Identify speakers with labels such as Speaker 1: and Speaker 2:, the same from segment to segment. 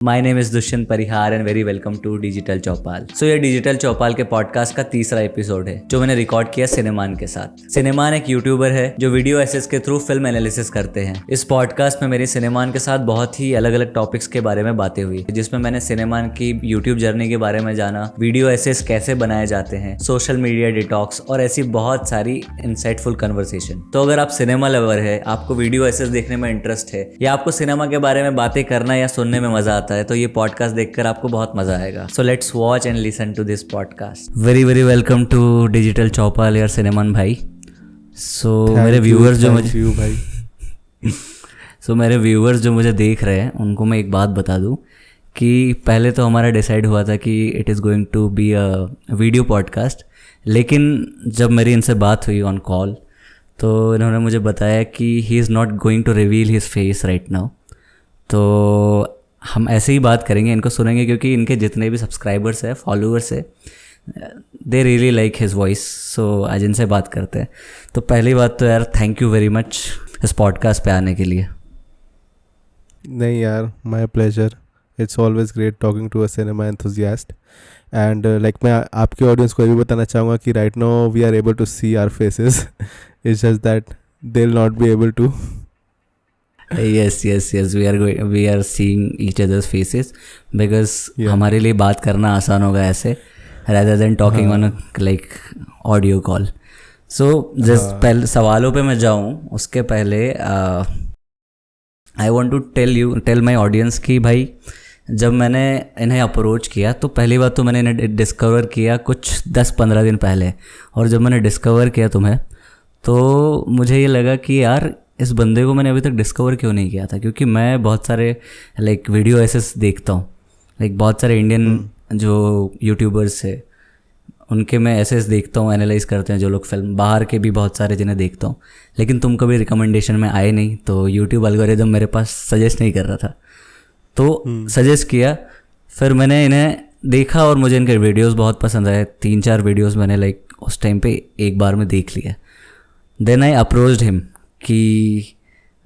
Speaker 1: My name is Dushyant Parihar and very welcome to digital Chaupal. सो ये digital चौपाल के पॉडकास्ट का तीसरा एपिसोड है जो मैंने रिकॉर्ड किया सिनेमान के साथ। सिनेमान एक यूट्यूबर है जो वीडियो एसेस के थ्रू फिल्म एनालिसिस करते हैं। इस पॉडकास्ट में मेरी सिनेमान के साथ बहुत ही अलग अलग टॉपिक्स के बारे में बातें हुई, जिसमें मैंने सिनेमान की यूट्यूब जर्नी के बारे में जाना, वीडियो एसेस कैसे बनाए जाते हैं, सोशल मीडिया डिटॉक्स और ऐसी बहुत सारी इंसाइटफुल कन्वर्सेशन। तो अगर आप सिनेमा लवर है, आपको वीडियो एसेस देखने में इंटरेस्ट है या आपको सिनेमा के बारे में बातें करना या सुनने में मजा आता है तो ये पॉडकास्ट देखकर आपको बहुत मजा आएगा। So let's watch and listen to this podcast. Very very welcome to digital Chaupal यार सिनेमान भाई। मेरे व्यूअर्स जो मुझे देख रहे हैं उनको मैं एक बात बता दूं कि पहले तो हमारा डिसाइड हुआ था कि it is going to be a video podcast, लेकिन जब मेरी इनसे बात हुई ऑन कॉल तो इन्होंने मुझे बताया कि he is not going to reveal his face right now. तो हम ऐसे ही बात करेंगे, इनको सुनेंगे क्योंकि इनके जितने भी सब्सक्राइबर्स हैं, फॉलोअर्स है, they really like his voice. So आज इनसे बात करते हैं। तो पहली बात तो यार थैंक यू वेरी मच इस पॉडकास्ट पे आने के लिए।
Speaker 2: नहीं यार, my pleasure. It's always great talking to a cinema enthusiast and मैं आपके ऑडियंस को ये भी बताना चाहूँगा कि right now we are able to see our faces. It's just that they will not be able to.
Speaker 1: yes we are seeing each other's faces because हमारे लिए बात करना आसान होगा ऐसे rather than talking on a like audio call. So just पहले सवालों पे मैं जाऊँ उसके पहले I want to tell my audience कि भाई जब मैंने इन्हें अप्रोच किया तो पहली बात तो मैंने इन्हें डिस्कवर किया कुछ 10-15 दिन पहले, और जब मैंने डिस्कवर किया तुम्हें तो मुझे ये लगा कि यार इस बंदे को मैंने अभी तक डिस्कवर क्यों नहीं किया था, क्योंकि मैं बहुत सारे वीडियो एसेस देखता हूँ, बहुत सारे इंडियन जो यूट्यूबर्स है उनके मैं एसेस देखता हूँ, एनालाइज करते हैं जो लोग फिल्म, बाहर के भी बहुत सारे जिन्हें देखता हूँ, लेकिन तुम कभी रिकमेंडेशन में आए नहीं तो यूट्यूब एल्गोरिदम मेरे पास सजेस्ट नहीं कर रहा था, तो सजेस्ट किया। फिर मैंने इन्हें देखा और मुझे इनके वीडियोज़ बहुत पसंद आए। 3-4 वीडियोज़ मैंने उस टाइम पे एक बार में देख लिया। देन आई अप्रोच्ड हिम कि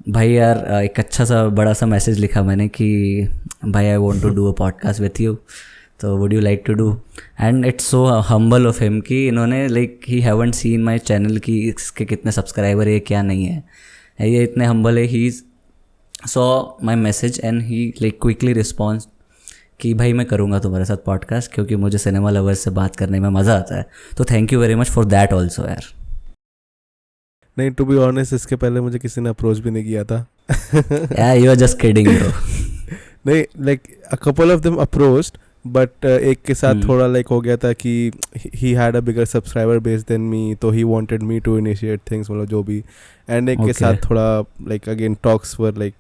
Speaker 1: भाई यार एक अच्छा सा बड़ा सा मैसेज लिखा मैंने कि भाई I want to do a podcast with you, तो would you like to do. And it's so humble of him कि इन्होंने ही हैवंट सीन माय चैनल कि इसके कितने सब्सक्राइबर है क्या नहीं है, ये इतने हम्बल है। He saw my message and he quickly response कि भाई मैं करूँगा तुम्हारे साथ पॉडकास्ट क्योंकि मुझे सिनेमा लवर्स से बात करने में मज़ा आता है। तो thank you very much for that also यार।
Speaker 2: नहीं, टू बी ऑनेस्ट इसके पहले मुझे किसी ने अप्रोच भी नहीं किया था।
Speaker 1: Yeah, you are just kidding bro.
Speaker 2: नहीं, a couple of them approached, but एक के साथ थोड़ा हो गया था कि he had a bigger subscriber base than me, तो he wanted me to initiate things, मतलब जो भी। and एक के साथ थोड़ा again talks were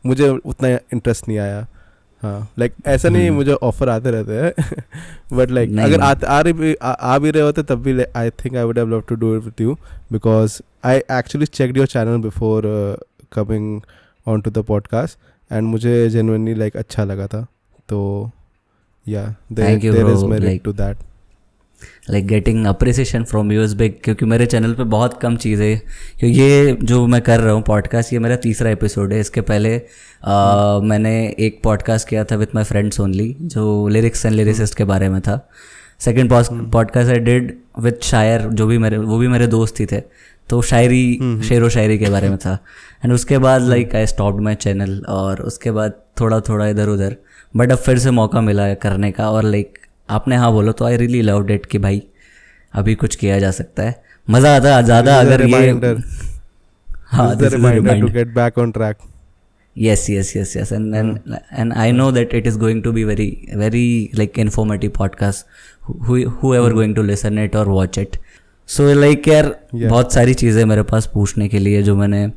Speaker 2: मुझे उतना इंटरेस्ट नहीं आया। हाँ, ऐसा नहीं, मुझे ऑफर आते रहते हैं बट अगर आ भी रहे होते तब भी I think I would have love to do it with you because I actually checked your channel before coming on to the podcast and मुझे जेन्युइनली अच्छा लगा था। तो yeah there is merit to that.
Speaker 1: Getting appreciation from you is big, क्योंकि मेरे channel पे बहुत कम चीज़ें, क्योंकि ये जो मैं कर रहा हूँ पॉडकास्ट ये मेरा तीसरा एपिसोड है। इसके पहले मैंने एक पॉडकास्ट किया था विथ माय फ्रेंड्स ओनली जो लिरिक्स एंड लिरिसिस्ट के बारे में था। Second podcast I did with शायर, वो भी मेरे दोस्त ही थे, तो शेर व शायरी के बारे में था। एंड उसके बाद आई स्टॉप्ड माई चैनल, और उसके बाद थोड़ा इधर उधर, बट अब फिर से मौका मिला करने का, और आपने हाँ बोलो तो आई रियली लव्ड इट कि भाई अभी कुछ किया जा सकता है, मज़ा आता है ज़्यादा अगर ये
Speaker 2: हाँ to get back on track.
Speaker 1: Yes and I know that it is going to be very informative podcast, whoever going to listen it or watch it. So यार बहुत सारी चीज़ें मेरे पास पूछने के लिए जो मैंने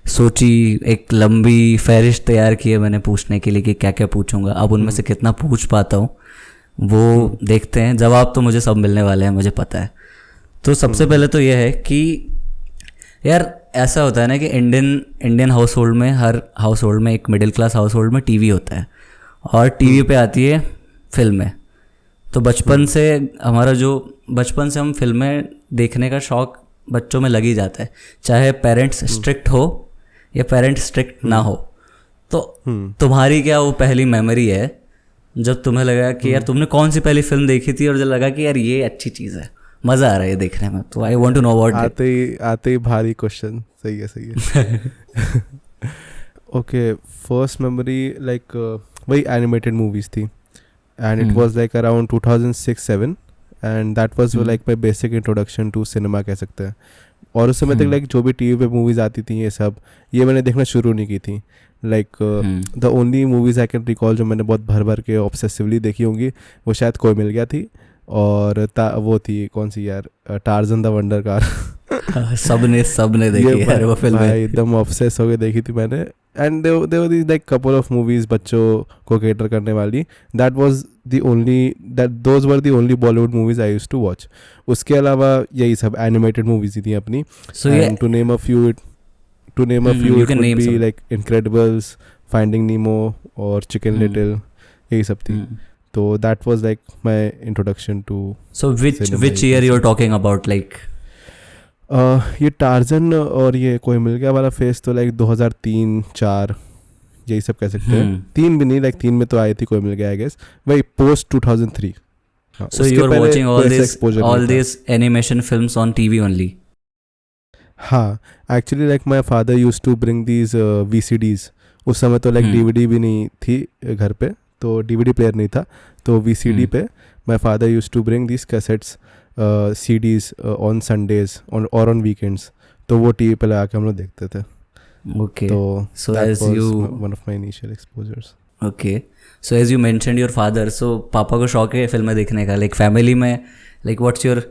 Speaker 1: सोची, एक लंबी फहरिस्त तैयार की है मैंने पूछने के लिए कि क्या क्या पूछूंगा। अब उनमें से कितना पूछ पाता हूँ वो देखते हैं। जवाब तो मुझे सब मिलने वाले हैं, मुझे पता है। तो सबसे पहले तो ये है कि यार ऐसा होता है ना कि इंडियन हाउस होल्ड में, हर हाउस होल्ड में, एक मिडिल क्लास हाउस होल्ड में टीवी होता है और टीवी पे आती है फिल्में। तो बचपन से हम फिल्में देखने का शौक़ बच्चों में लग ही जाता है, चाहे पेरेंट्स स्ट्रिक्ट हो या पेरेंट्स स्ट्रिक्ट ना हो। तो तुम्हारी क्या वो पहली मेमोरी है जब तुम्हें लगा कि यार तुमने कौन सी पहली फिल्म देखी थी और जब लगा कि यार ये अच्छी चीज़ है, मज़ा आ रहा है देखने में, तो I want to know about it.
Speaker 2: आते ही भारी क्वेश्चन, सही है ओके, फर्स्ट मेमोरी लाइक वही एनिमेटेड मूवीज थी, and it was like around 2006-7, and that was like my basic introduction to cinema कह सकते हैं। और उस समय तक लाइक जो भी टीवी पे मूवीज़ आती थी ये सब, ये मैंने देखना शुरू नहीं की थी। Like the only movies I can recall जो मैंने बहुत भर भर के ऑब्सेसिवली देखी होंगी वो शायद कोई मिल गया थी, और वो थी कौन सी यार, टार्जन द वंडर कार।
Speaker 1: सबने देखी यार वो फिल्म,
Speaker 2: एकदम ऑब्सेस हो के देखी थी मैंने। And there were these like couple of movies बच्चों को केटर करने वाली, those were the only Bollywood movies I used to watch. उसके अलावा यही सब एनिमेटेड मूवीज ही थी अपनी। And to name a few it would be like Incredibles, finding Nemo और चिकन लिटिल, यही सब थी। तो that was like my introduction to
Speaker 1: which year you're talking about, like
Speaker 2: ये टार्जन और ये कोई मिल गया वाला फेस तो लाइक 2003-4 यही सब कह सकते हैं। 3 भी नहीं, लाइक 3 में तो आई थी कोई मिल गया आई गेस, वही post 2003।
Speaker 1: so you are watching all these animation films on TV only?
Speaker 2: हाँ, actually like my father used to bring these VCDs। उस समय तो लाइक DVD भी नहीं थी घर पे, तो DVD प्लेयर नहीं था, तो VCD पे my father used to bring this cassettes CDs on Sundays और ऑन वीकेंड्स, तो वो टीवी पे लगा के हम लोग देखते थे।
Speaker 1: ओके,
Speaker 2: तो
Speaker 1: so as you
Speaker 2: one of my initial exposures.
Speaker 1: Okay, so as you mentioned your father, so पापा को शौक है फिल्में देखने का, लाइक फैमिली में, like what's your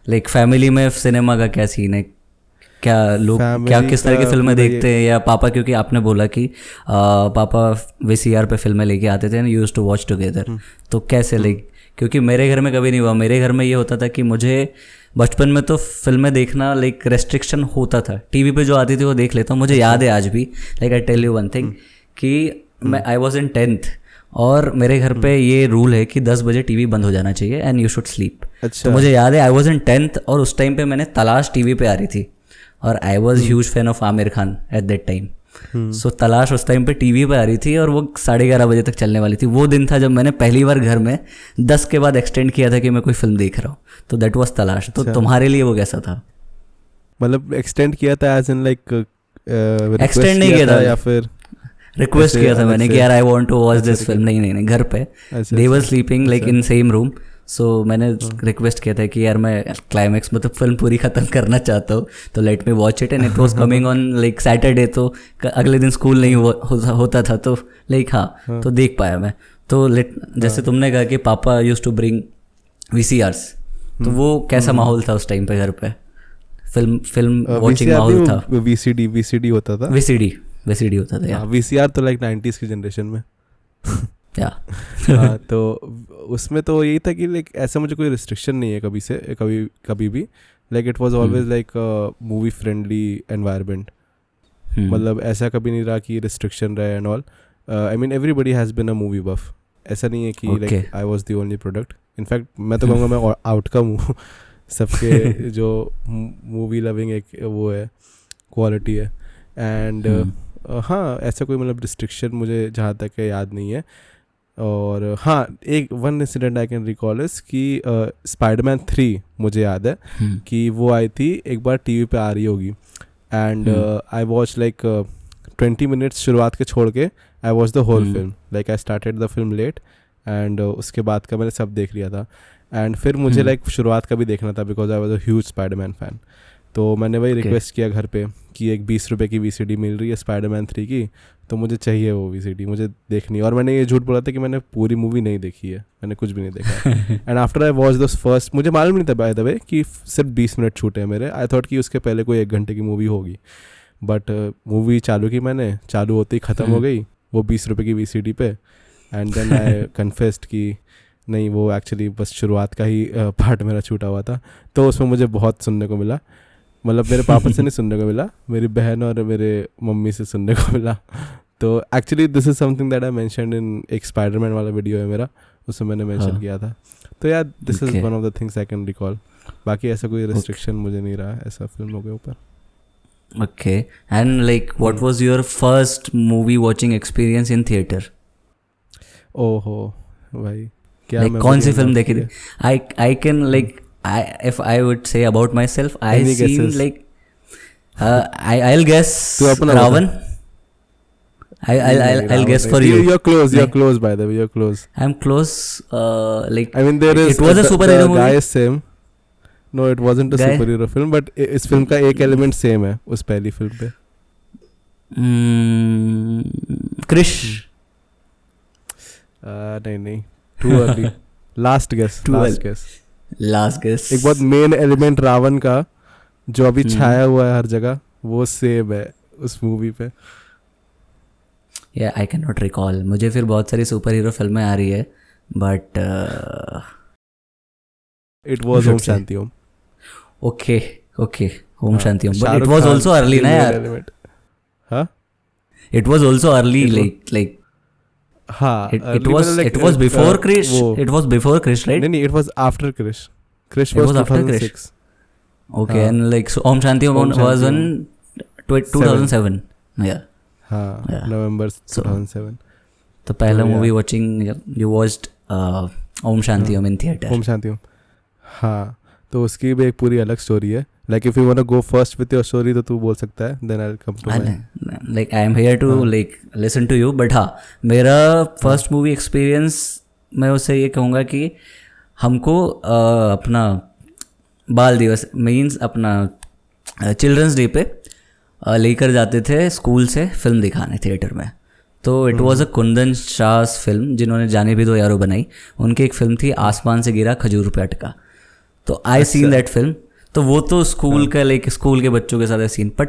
Speaker 1: like family में सिनेमा का क्या सीन है? क्या लोग क्या किस तरह की फिल्में देखते हैं? या पापा, क्योंकि आपने बोला कि पापा VCR पे फिल्में लेके आते थे and used to watch together, तो कैसे लाइक, क्योंकि मेरे घर में कभी नहीं हुआ। मेरे घर में ये होता था कि मुझे बचपन में तो फिल्में देखना लाइक रेस्ट्रिक्शन होता था, टीवी पे जो आती थी वो देख लेता हूँ। मुझे याद है आज भी, like I tell you one thing कि मैं आई वॉज इन 10th और मेरे घर पे ये रूल है कि 10 बजे टीवी बंद हो जाना चाहिए एंड यू शुड स्लीप। तो मुझे याद है आई वॉज इन 10th और उस टाइम पे मैंने तलाश टीवी पे आ रही थी और I was huge fan of Aamir Khan at that time. So Talaash उस टाइम पे टीवी पे आ रही थी और वो 11:30 बजे तक चलने वाली थी। वो दिन था जब मैंने पहली बार घर में 10 के बाद एक्सटेंड किया था कि मैं कोई फिल्म देख रहा हूँ, तो दैट वाज तलाश। तो तुम्हारे लिए वो कैसा था?
Speaker 2: मतलब एक्सटेंड किया था एज इन लाइक
Speaker 1: एक्सटेंड नहीं किया था
Speaker 2: या फिर
Speaker 1: रिक्वेस्ट किया था मैंने कि यार I want to watch this film? नहीं, घर पे they were sleeping like in same room, so मैंने रिक्वेस्ट किया था कि यार मैं क्लाइमैक्स मतलब फिल्म पूरी ख़त्म करना चाहता हूँ, तो let me watch it. And it was coming on like Saturday, तो अगले दिन स्कूल नहीं होता था, तो लाइक हाँ तो देख पाया मैं। तो जैसे तुमने कहा कि पापा यूज्ड टू ब्रिंग VCRs, तो वो कैसा माहौल था उस टाइम पे घर पे? फिल्म वॉचिंग माहौल था?
Speaker 2: VCD होता था,
Speaker 1: VCD होता था यार।
Speaker 2: VCR तो लाइक 90s की जनरेशन में
Speaker 1: या
Speaker 2: तो उसमें तो यही था कि लाइक ऐसा मुझे कोई रिस्ट्रिक्शन नहीं है कभी भी, like it was always like movie friendly environment. मतलब ऐसा कभी नहीं रहा कि रिस्ट्रिक्शन रहे and all. I mean everybody has been a movie buff, ऐसा नहीं है कि like I was the only product. In fact मैं तो कहूँगा मैं आउटकम हूँ सबके जो मूवी लविंग एक वो है क्वालिटी है। एंड हाँ, ऐसा कोई मतलब रिस्ट्रिक्शन मुझे जहाँ तक याद नहीं है। और हाँ, एक one incident I can recall इस कि स्पाइडरमैन 3 मुझे याद है कि वो आई थी एक बार टीवी पे आ रही होगी, and I watch like 20 minutes शुरुआत के छोड़ के I watch the whole film. Like I started the film late and उसके बाद का मैंने सब देख लिया था। एंड फिर मुझे लाइक शुरुआत का भी देखना था because I was a huge Spiderman fan. तो मैंने वही रिक्वेस्ट किया घर पे कि एक 20 रुपये की VCD मिल रही है स्पाइडरमैन 3 की, तो मुझे चाहिए वो VCD, मुझे देखनी। और मैंने ये झूठ बोला था कि मैंने पूरी मूवी नहीं देखी है, मैंने कुछ भी नहीं देखा। And after I watch this first, मुझे मालूम नहीं था बाय द वे कि सिर्फ 20 मिनट छूटे हैं मेरे। आई थॉट कि उसके पहले कोई 1 घंटे की मूवी होगी, बट मूवी चालू की मैंने, चालू होते ही ख़त्म हो गई वो 20 रुपये की VCD पे। एंड देन आई कन्फेस्ड कि नहीं, वो एक्चुअली बस शुरुआत का ही पार्ट मेरा छूटा हुआ था। तो उसमें मुझे बहुत सुनने को मिला, मतलब मेरे पापा से नहीं सुनने को मिला, मेरी बहन और मेरे मम्मी से सुनने को मिला। तो actually this is something that I mentioned in एक स्पाइडरमैन वाला वीडियो है मेरा, उसमें मैंने मेंशन किया था। तो यार this is one of the things I can recall. बाकी ऐसा कोई रिस्ट्रिक्शन मुझे नहीं रहा ऐसा फिल्मों के ऊपर।
Speaker 1: Okay. And like, what was your first movie watching experience in theater?
Speaker 2: ओहो भाई क्या
Speaker 1: Like,
Speaker 2: memory
Speaker 1: कौन सी फिल्म
Speaker 2: unlock
Speaker 1: देखी
Speaker 2: की
Speaker 1: थी?
Speaker 2: है।
Speaker 1: I can like, if I would say about myself, I
Speaker 2: Any
Speaker 1: seen
Speaker 2: guesses?
Speaker 1: like, I'll guess
Speaker 2: तू अपना बता।
Speaker 1: Ravan. I'll
Speaker 2: नहीं,
Speaker 1: I'll guess
Speaker 2: रावण
Speaker 1: for
Speaker 2: नहीं।
Speaker 1: you.
Speaker 2: You're close. You're
Speaker 1: नहीं,
Speaker 2: close by the way. You're close.
Speaker 1: I'm close. Like,
Speaker 2: I mean there is
Speaker 1: it was a superhero
Speaker 2: the
Speaker 1: movie.
Speaker 2: guy is same. No, it wasn't a
Speaker 1: Guy?
Speaker 2: superhero film, but इस film का एक element same है उस पहली film पे।
Speaker 1: Krish.
Speaker 2: नहीं too early. Last guess.
Speaker 1: Too
Speaker 2: Last
Speaker 1: early.
Speaker 2: guess.
Speaker 1: Last guess.
Speaker 2: एक बहुत मेन एलिमेंट रावण का जो अभी छाया हुआ है हर जगह वो सेम है उस मूवी पे।
Speaker 1: Yeah, I cannot recall. मुझे फिर बहुत सारी सुपर हीरो फिल्में आ रही है, but
Speaker 2: It was
Speaker 1: should
Speaker 2: Om
Speaker 1: say.
Speaker 2: Shanti Om.
Speaker 1: okay, ओम
Speaker 2: हाँ,
Speaker 1: Shanti Om. But it
Speaker 2: Shahrukh
Speaker 1: was
Speaker 2: Khan
Speaker 1: also early ना
Speaker 2: main
Speaker 1: यार.
Speaker 2: element। हाँ
Speaker 1: It was also early,
Speaker 2: It was-
Speaker 1: like
Speaker 2: हाँ
Speaker 1: it
Speaker 2: early
Speaker 1: was
Speaker 2: मतलब like,
Speaker 1: it was before Krish.
Speaker 2: वो
Speaker 1: It was before Krish, right?
Speaker 2: नहीं it was after Krish. Krish
Speaker 1: It
Speaker 2: was
Speaker 1: was after Krish.
Speaker 2: 2006.
Speaker 1: Okay,
Speaker 2: हाँ.
Speaker 1: and like so Om Shanti Om
Speaker 2: Om
Speaker 1: was
Speaker 2: Shanti
Speaker 1: in 2007. Yeah.
Speaker 2: हाँ
Speaker 1: Yeah.
Speaker 2: November
Speaker 1: So-
Speaker 2: 2007.
Speaker 1: तो पहला
Speaker 2: yeah.
Speaker 1: Movie watching you watched Om Shanti Om in theater.
Speaker 2: Om Shanti Om. हाँ तो उसकी भी एक पूरी अलग स्टोरी है। Like if you want to go first with your story तो तू बोल सकता है, then I will come to my.
Speaker 1: Like I am here to
Speaker 2: हाँ.
Speaker 1: like listen to you, but हाँ मेरा फर्स्ट मूवी एक्सपीरियंस मैं उससे ये कहूँगा कि हमको अपना बाल दिवस मीन्स अपना चिल्ड्रंस डे पे लेकर जाते थे स्कूल से फिल्म दिखाने थिएटर में। तो it was a Kundan Shah film जिन्होंने जाने भी दो यारो बनाई। उनकी एक फिल्म थी आसमान से गिरा खजूर पे अटका। तो आई सीन दैट फिल्म। तो वो तो स्कूल का लाइक स्कूल के बच्चों के साथ है सीन, बट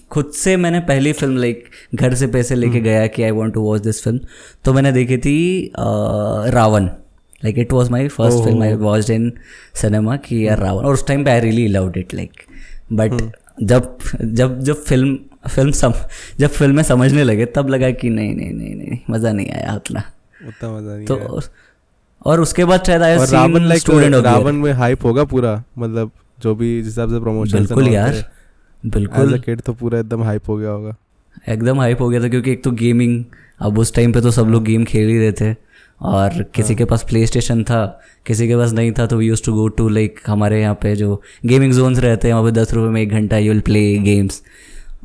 Speaker 1: खुद से मैंने पहली फिल्म लाइक घर से पैसे लेके गया कि I want to watch this film. तो मैंने देखी थी Raavan. Like it was my first film I watched in cinema कि यार रावण। और उस टाइम पे I really loved it like. But जब फिल्में समझने लगे तब लगा कि नहीं मज़ा नहीं आया उतना
Speaker 2: मज़ा नहीं
Speaker 1: तो
Speaker 2: आया।
Speaker 1: और उसके बाद शायद I
Speaker 2: Raavan like
Speaker 1: student of
Speaker 2: Raavan में हाइप होगा पूरा, मतलब जो भी जिस हिसाब से प्रमोशन
Speaker 1: बिल्कुल यार बिल्कुल
Speaker 2: किड तो पूरा एकदम हाइप हो गया होगा।
Speaker 1: एकदम हाइप हो गया था क्योंकि एक तो गेमिंग, अब उस टाइम पे तो सब लोग गेम खेल ही रहे थे और किसी के पास प्ले स्टेशन था किसी के पास नहीं था। तो we used to go to like हमारे यहाँ पे जो गेमिंग जोन्स रहते हैं वहाँ पे 10 रुपये में 1 घंटा you will play games.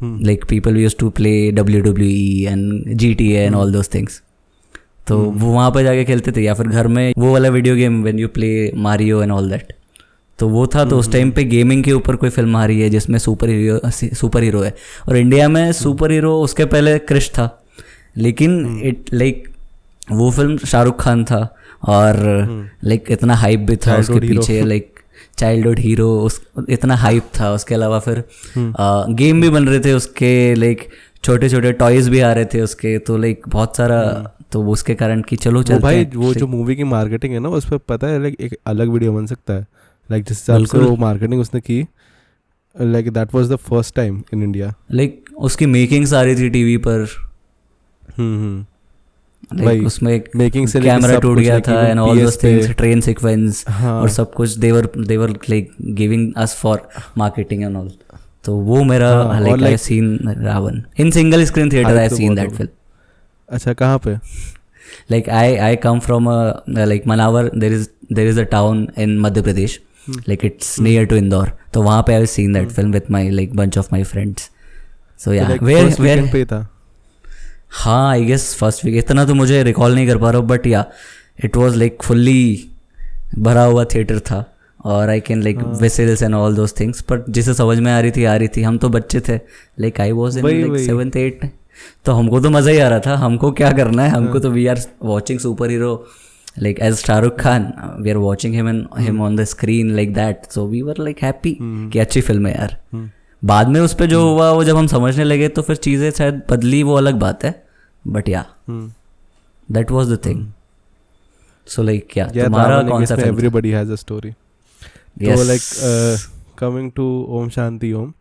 Speaker 1: Like people used to play WWE and GTA and all those things. तो वो वहाँ पे जाके खेलते थे या फिर घर में वो वाला video game when you play Mario and all that. तो वो था। तो उस टाइम पे गेमिंग के ऊपर कोई फिल्म आ रही है जिसमें सुपर हीरो है। और इंडिया में सुपर हीरो उसके पहले क्रिश था, लेकिन इट लाइक वो फिल्म शाहरुख खान था और लाइक इतना हाइप भी था उसके पीछे, लाइक चाइल्डहुड हीरो उस इतना हाइप था। उसके अलावा फिर गेम भी बन रहे थे उसके, लाइक छोटे छोटे टॉयज भी आ रहे थे उसके। तो लाइक बहुत सारा तो उसके कारण कि चलो चलते
Speaker 2: भाई
Speaker 1: हैं।
Speaker 2: वो जो मूवी की मार्केटिंग है ना उस पर पता है लाइक एक अलग वीडियो बन सकता है। लाइक जिस हिसाब से वो मार्केटिंग उसने की, like that was the first time in India.
Speaker 1: Like उसकी मेकिंग्स आ रही थी टीवी पर।
Speaker 2: भाई,
Speaker 1: उसमें एक
Speaker 2: मेकिंग से
Speaker 1: कैमरा टूट गया था and all those things, train sequence
Speaker 2: हाँ.
Speaker 1: और सब कुछ they were like giving us for marketing and all. तो वो मेरा like I seen Raavan in single screen theatre. I seen that film.
Speaker 2: अच्छा कहाँ पे?
Speaker 1: Like I come from a like Manawar, there is a town in Madhya Pradesh, like it's near to Indore. तो वहाँ पे I've seen that film with my like bunch of my friends. So yeah,
Speaker 2: like
Speaker 1: where
Speaker 2: पे था?
Speaker 1: हाँ I guess first week। इतना तो मुझे recall नहीं कर पा रहा हूँ, but yeah it was like fully भरा हुआ थिएटर था और I can like whistles and all those things, but जिसे समझ में आ रही थी। हम तो बच्चे थे, like I was in like 7th 8th, तो हमको तो मज़ा ही आ रहा था। हमको क्या करना है, हमको तो we are watching superhero like as Shahrukh Khan, we are watching him on the screen like that. So we were like happy कि अच्छी फिल्म है यार। बाद में उस पर जो हुआ वो जब हम समझने लगे तो फिर चीज़ें शायद बदली, वो अलग बात है। But yeah that was the thing. So like क्या तुम्हारा कौन सा फिल्म?
Speaker 2: Everybody has a story. तो like coming to Om Shanti Om,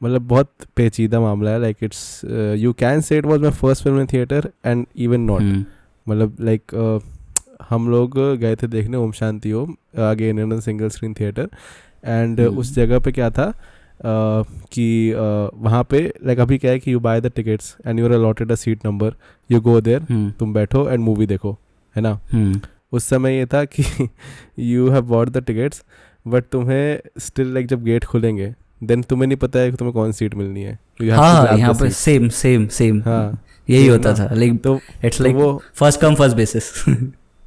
Speaker 2: मतलब बहुत पेचीदा मामला है। Like it's you can say it was my first film in theatre and even not. मतलब लाइक हम लोग गए थे देखने Om Shanti Om again in single screen theatre and उस जगह पे क्या था, कि वहाँ पे लाइक अभी क्या है कि you buy the tickets and you are allotted a seat number, you go there, तुम बैठो एंड मूवी देखो, है ना. उस समय ये था कि you have bought the tickets but तुम्हें स्टिल लाइक जब गेट खुलेंगे देन तुम्हें नहीं पता है कि तुम्हें कौन सीट मिलनी है.
Speaker 1: हाँ, यहाँ पे सेम
Speaker 2: हाँ
Speaker 1: यही होता था. लाइक
Speaker 2: तो
Speaker 1: इट्स लाइक वो फर्स्ट कम फर्स्ट बेसिस.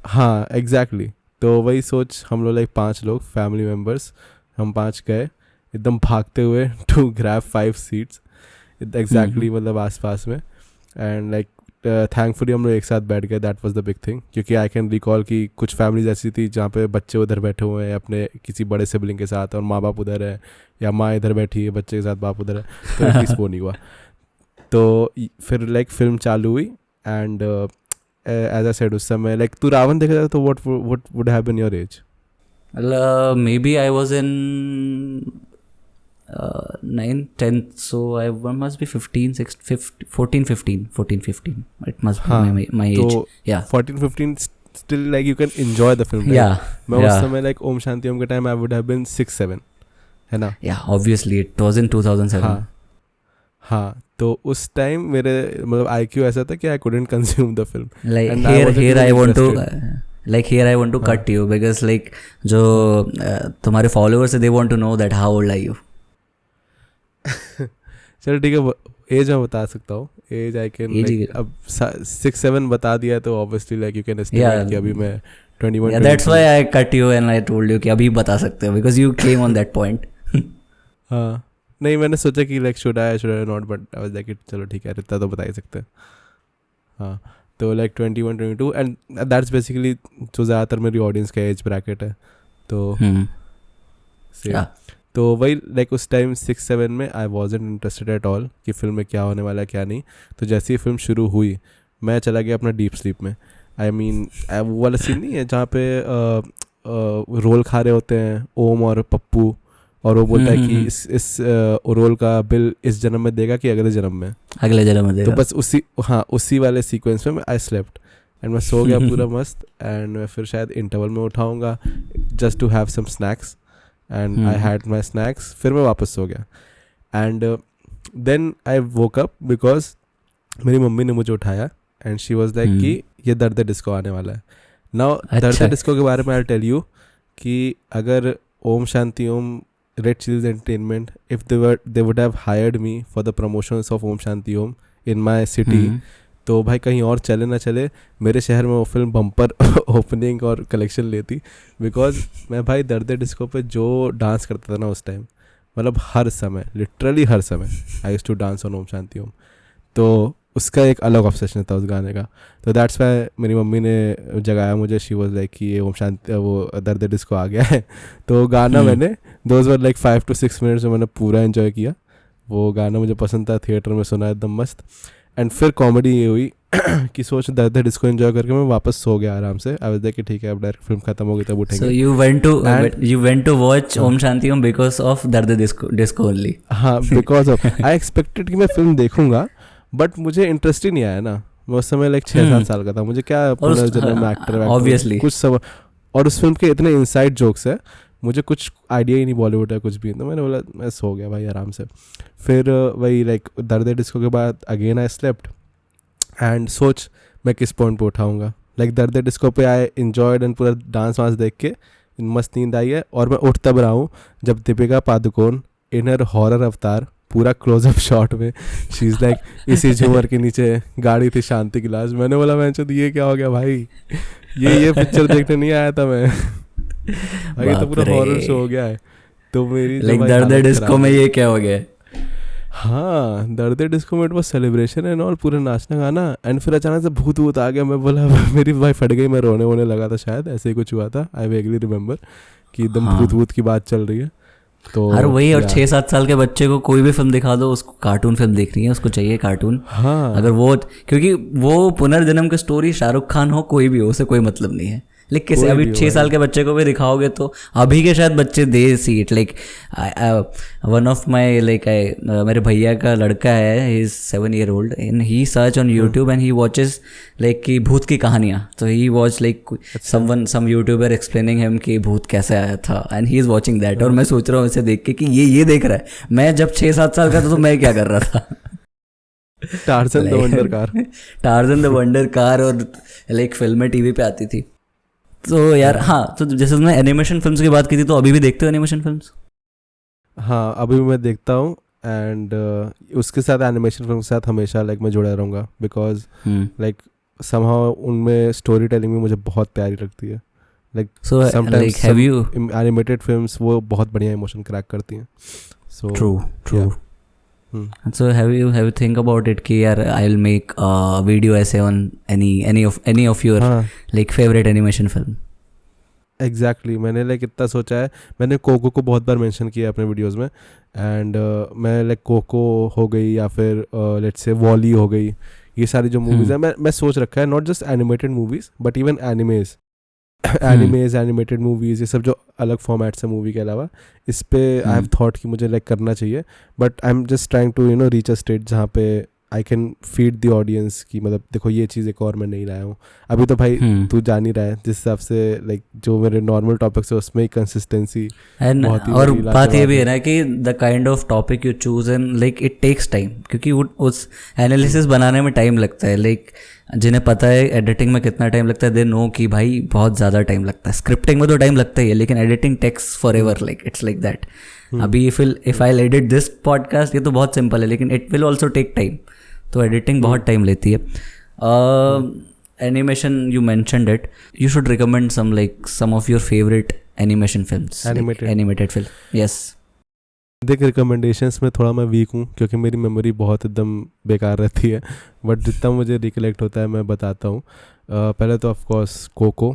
Speaker 1: हाँ
Speaker 2: एग्जैक्टली. तो वही सोच हम लोग लाइक 5 लोग फैमिली मेम्बर्स, हम 5 गए एकदम भागते हुए टू ग्रैब 5 सीट्स एग्जैक्टली मतलब आसपास में. एंड लाइक थैंकफुली हम लोग एक साथ बैठ गए. That was the big thing, क्योंकि आई कैन रिकॉल कि कुछ फैमिलीज ऐसी थी जहाँ पे बच्चे उधर बैठे हुए हैं अपने किसी बड़े सिबलिंग के साथ और माँ बाप उधर है, या माँ इधर बैठी है बच्चे के साथ बाप उधर है, तो एटलीस्ट वो नहीं हुआ. तो फिर लाइक फिल्म चालू हुई एंड एज आई सेड उस समय लाइक तू रावण देखा था तो what would have been your age?
Speaker 1: Maybe I was in 9th 10th, so I must be 14 15. It must be my age. So yeah,
Speaker 2: 14 15 still like you can enjoy the film, right?
Speaker 1: Yeah,
Speaker 2: मैं उस समय like ओम शांति ओम के time I would have been 6 7, है ना?
Speaker 1: Yeah, obviously it was in 2007.
Speaker 2: हाँ तो उस time मेरे मतलब IQ ऐसा था कि I couldn't consume the film.
Speaker 1: Like here I want to cut you because like जो तुम्हारे followers है they want to know that how old are you.
Speaker 2: चलो ठीक है, एज मैं बता सकता हूँ. एज आई कैन अब 6 7 बता दिया तो obviously like you can estimate कि अभी मैं 21.
Speaker 1: Yeah, that's why I cut you and I told you कि अभी बता सकते हो because you came on that point.
Speaker 2: हाँ नहीं मैंने सोचा कि like should I not, but I was like चलो ठीक है इतना तो बता ही सकते हैं. हाँ तो लाइक 21 22 एंड दैट्स बेसिकली जो ज़्यादातर मेरी ऑडियंस का एज ब्रैकेट है. तो तो वही लाइक उस टाइम 6 7 में I wasn't interested at all कि फिल्म में क्या होने वाला है क्या नहीं. तो जैसे ही फिल्म शुरू हुई मैं चला गया अपना डीप स्लीप में. आई मीन वो वाला सीन नहीं है जहाँ पे रोल खा रहे होते हैं ओम और पप्पू और वो बोलता है कि इस रोल का बिल इस जन्म में देगा कि अगले जन्म में
Speaker 1: देगा.
Speaker 2: तो बस उसी वाले सीक्वेंस में आई स्लेप्ट एंड मैं सो गया पूरा मस्त. एंड मैं फिर शायद इंटरवल में उठाऊँगा just to have some snacks and I had my snacks. फिर मैं वापस सो गया and then I woke up because मेरी मम्मी ने मुझे उठाया and she was like कि ये दर्द डिस्को आने वाला है. Now दर्द डिस्को के बारे में I'll tell you कि अगर ओम शांति ओम Red Chillies Entertainment if they would have hired me for the promotions of Om Shanti Om in my city तो भाई कहीं और चले ना चले मेरे शहर में वो फिल्म बम्पर ओपनिंग और कलेक्शन लेती. बिकॉज मैं भाई दर्द डिस्को पे जो डांस करता था ना उस टाइम, मतलब हर समय लिटरली हर समय I used to dance on Om Shanti Om. तो उसका एक अलग ऑब्सेशन था उस गाने का. तो दैट्स वाई मेरी मम्मी ने जगाया मुझे. शी वाज लाइक कि ये ओम शांति वो दर्द डिस्को आ गया है. तो गाना मैंने those were like 5 to 6 minutes में मैंने पूरा एंजॉय किया. वो गाना मुझे पसंद था, थिएटर में सुना एकदम मस्त. एंड फिर कॉमेडी ये हुई कि सोच दर्द डिस्को एंजॉय करके मैं वापस सो गया आराम से. आई वाज लाइक कि ठीक है अब डायरेक्ट फिल्म खत्म हो गई तब उठेंगे.
Speaker 1: So you went to watch Om Shanti Om because of Dard disco only.
Speaker 2: हाँ बिकॉज ऑफ आई एक्सपेक्टेड कि मैं फिल्म देखूंगा बट मुझे इंटरेस्ट ही नहीं आया ना. मैं उस समय लाइक 6-7 साल का था. मुझे क्या पुनर्जन्म एक्टर
Speaker 1: ऑब्वियसली
Speaker 2: कुछ सब, और उस फिल्म के इतने इनसाइड जोक्स है मुझे कुछ आइडिया ही नहीं बॉलीवुड है कुछ भी. तो मैंने बोला मैं सो गया भाई आराम से. फिर वही लाइक दर्द डिस्को के बाद अगेन आई स्लेप्ट एंड सोच मैं किस पॉइंट पे उठाऊँगा. लाइक दर्द डिस्को पे आई एंजॉयड एंड पूरा डांस वांस देख के मस्त नींद आई है. और मैं उठ तब रहा हूँ जब दीपिका पादुकोण इन हर हॉरर अवतार पूरा क्लोजअप शॉट में शी इज़ लाइक इसी झूमर के नीचे गाड़ी थी शांति की लाश. मैंने बोला मैं तो ये क्या हो गया भाई, ये पिक्चर देखने नहीं आया था मैं. भाई तो पूरा हॉरर शो हो गया है. तो मेरी
Speaker 1: लाइक दर्द डिस्को में ये क्या हो गया.
Speaker 2: हाँ दर्द डिस्को में it was celebration and all, पूरा नाचना गाना. एंड फिर अचानक से भूत आ गया. मैं बोला मेरी भाई फट गई, मैं रोने वोने लगा था शायद, ऐसे ही कुछ हुआ था. आई वेगली रिमेंबर कि एकदम भूत की बात चल रही है. तो
Speaker 1: हर वही और 6-7 साल के बच्चे को कोई भी फिल्म दिखा दो उसको कार्टून फिल्म देखनी है, उसको चाहिए कार्टून.
Speaker 2: हाँ
Speaker 1: अगर वो क्योंकि वो पुनर्जन्म की स्टोरी शाहरुख खान हो कोई भी हो उसे कोई मतलब नहीं है. लाइक किसी
Speaker 2: कोई
Speaker 1: अभी
Speaker 2: भी हो
Speaker 1: 6 साल
Speaker 2: भाई।
Speaker 1: के बच्चे को भी दिखाओगे तो अभी के शायद बच्चे they see it like one of my like मेरे भैया का लड़का है, he is 7 year old and he search on YouTube and he watches like कि भूत की कहानियाँ, तो he watch like some YouTuber explaining him कि भूत कैसे आया था and he is watching that. और मैं सोच रहा हूँ इसे देख के कि ये देख रहा है, मैं जब 6-7 साल का था तो मैं क्या कर रहा था।
Speaker 2: Tarzan the wonder car.
Speaker 1: Tarzan the wonder car और लाइक फिल्में टीवी पे आती थी। तो यार हाँ, तो जैसे तुमने एनिमेशन फिल्म्स की बात की थी, तो अभी भी देखते हो एनिमेशन फिल्म्स?
Speaker 2: हाँ अभी भी मैं देखता हूँ एंड उसके साथ एनिमेशन फिल्म के साथ हमेशा लाइक मैं जुड़ा रहूँगा बिकॉज लाइक समहाउ उनमें स्टोरी टेलिंग भी मुझे बहुत प्यारी लगती है। Like
Speaker 1: so like have you
Speaker 2: animated films वो बहुत बढ़िया इमोशन क्रैक करती हैं। So
Speaker 1: true so have you think about it कि यार I'll make a video essay on any of your like favorite animation film?
Speaker 2: Exactly मैंने like इतना सोचा है। मैंने कोको को बहुत बार मेंशन किया है अपने वीडियोस में एंड मैं लाइक कोको हो गई या फिर लेट्स से वॉली हो गई, ये सारी जो मूवीज़ हैं मैं सोच रखा है not just animated movies but even animated movies, ये सब जो अलग फॉर्मेट्स है मूवी के अलावा, इस पे आई हैव थॉट कि मुझे लाइक करना चाहिए। But I am just trying to you know reach a state जहाँ पे I can feed the audience की मतलब देखो ये चीज़ एक और मैं नहीं लाया हूँ अभी तो भाई तू जान ही रहा है जिस हिसाब से लाइक जो मेरे नॉर्मल टॉपिक्स है उसमें ही कंसिस्टेंसी बहुत ही
Speaker 1: और बात ये भी है ना कि the kind of topic you choose and like it takes time, क्योंकि उस एनालिसिस बनाने में टाइम लगता है। लाइक जिन्हें पता है एडिटिंग में कितना टाइम लगता है दे नो कि भाई बहुत ज़्यादा टाइम लगता है। स्क्रिप्टिंग में तो टाइम लगता ही है लेकिन editing takes forever, like it's like that. अभी if I edit this podcast ये तो बहुत सिंपल है लेकिन it will also take time, तो एडिटिंग बहुत टाइम लेती है। Animation you mentioned it, you should recommend some of your favourite animation films, animated film. Yes
Speaker 2: देख रिकमेंडेशंस में थोड़ा मैं वीक हूँ क्योंकि मेरी मेमोरी बहुत एकदम बेकार रहती है बट जितना मुझे रिकलेक्ट होता है मैं बताता हूँ। पहले तो of course Coco,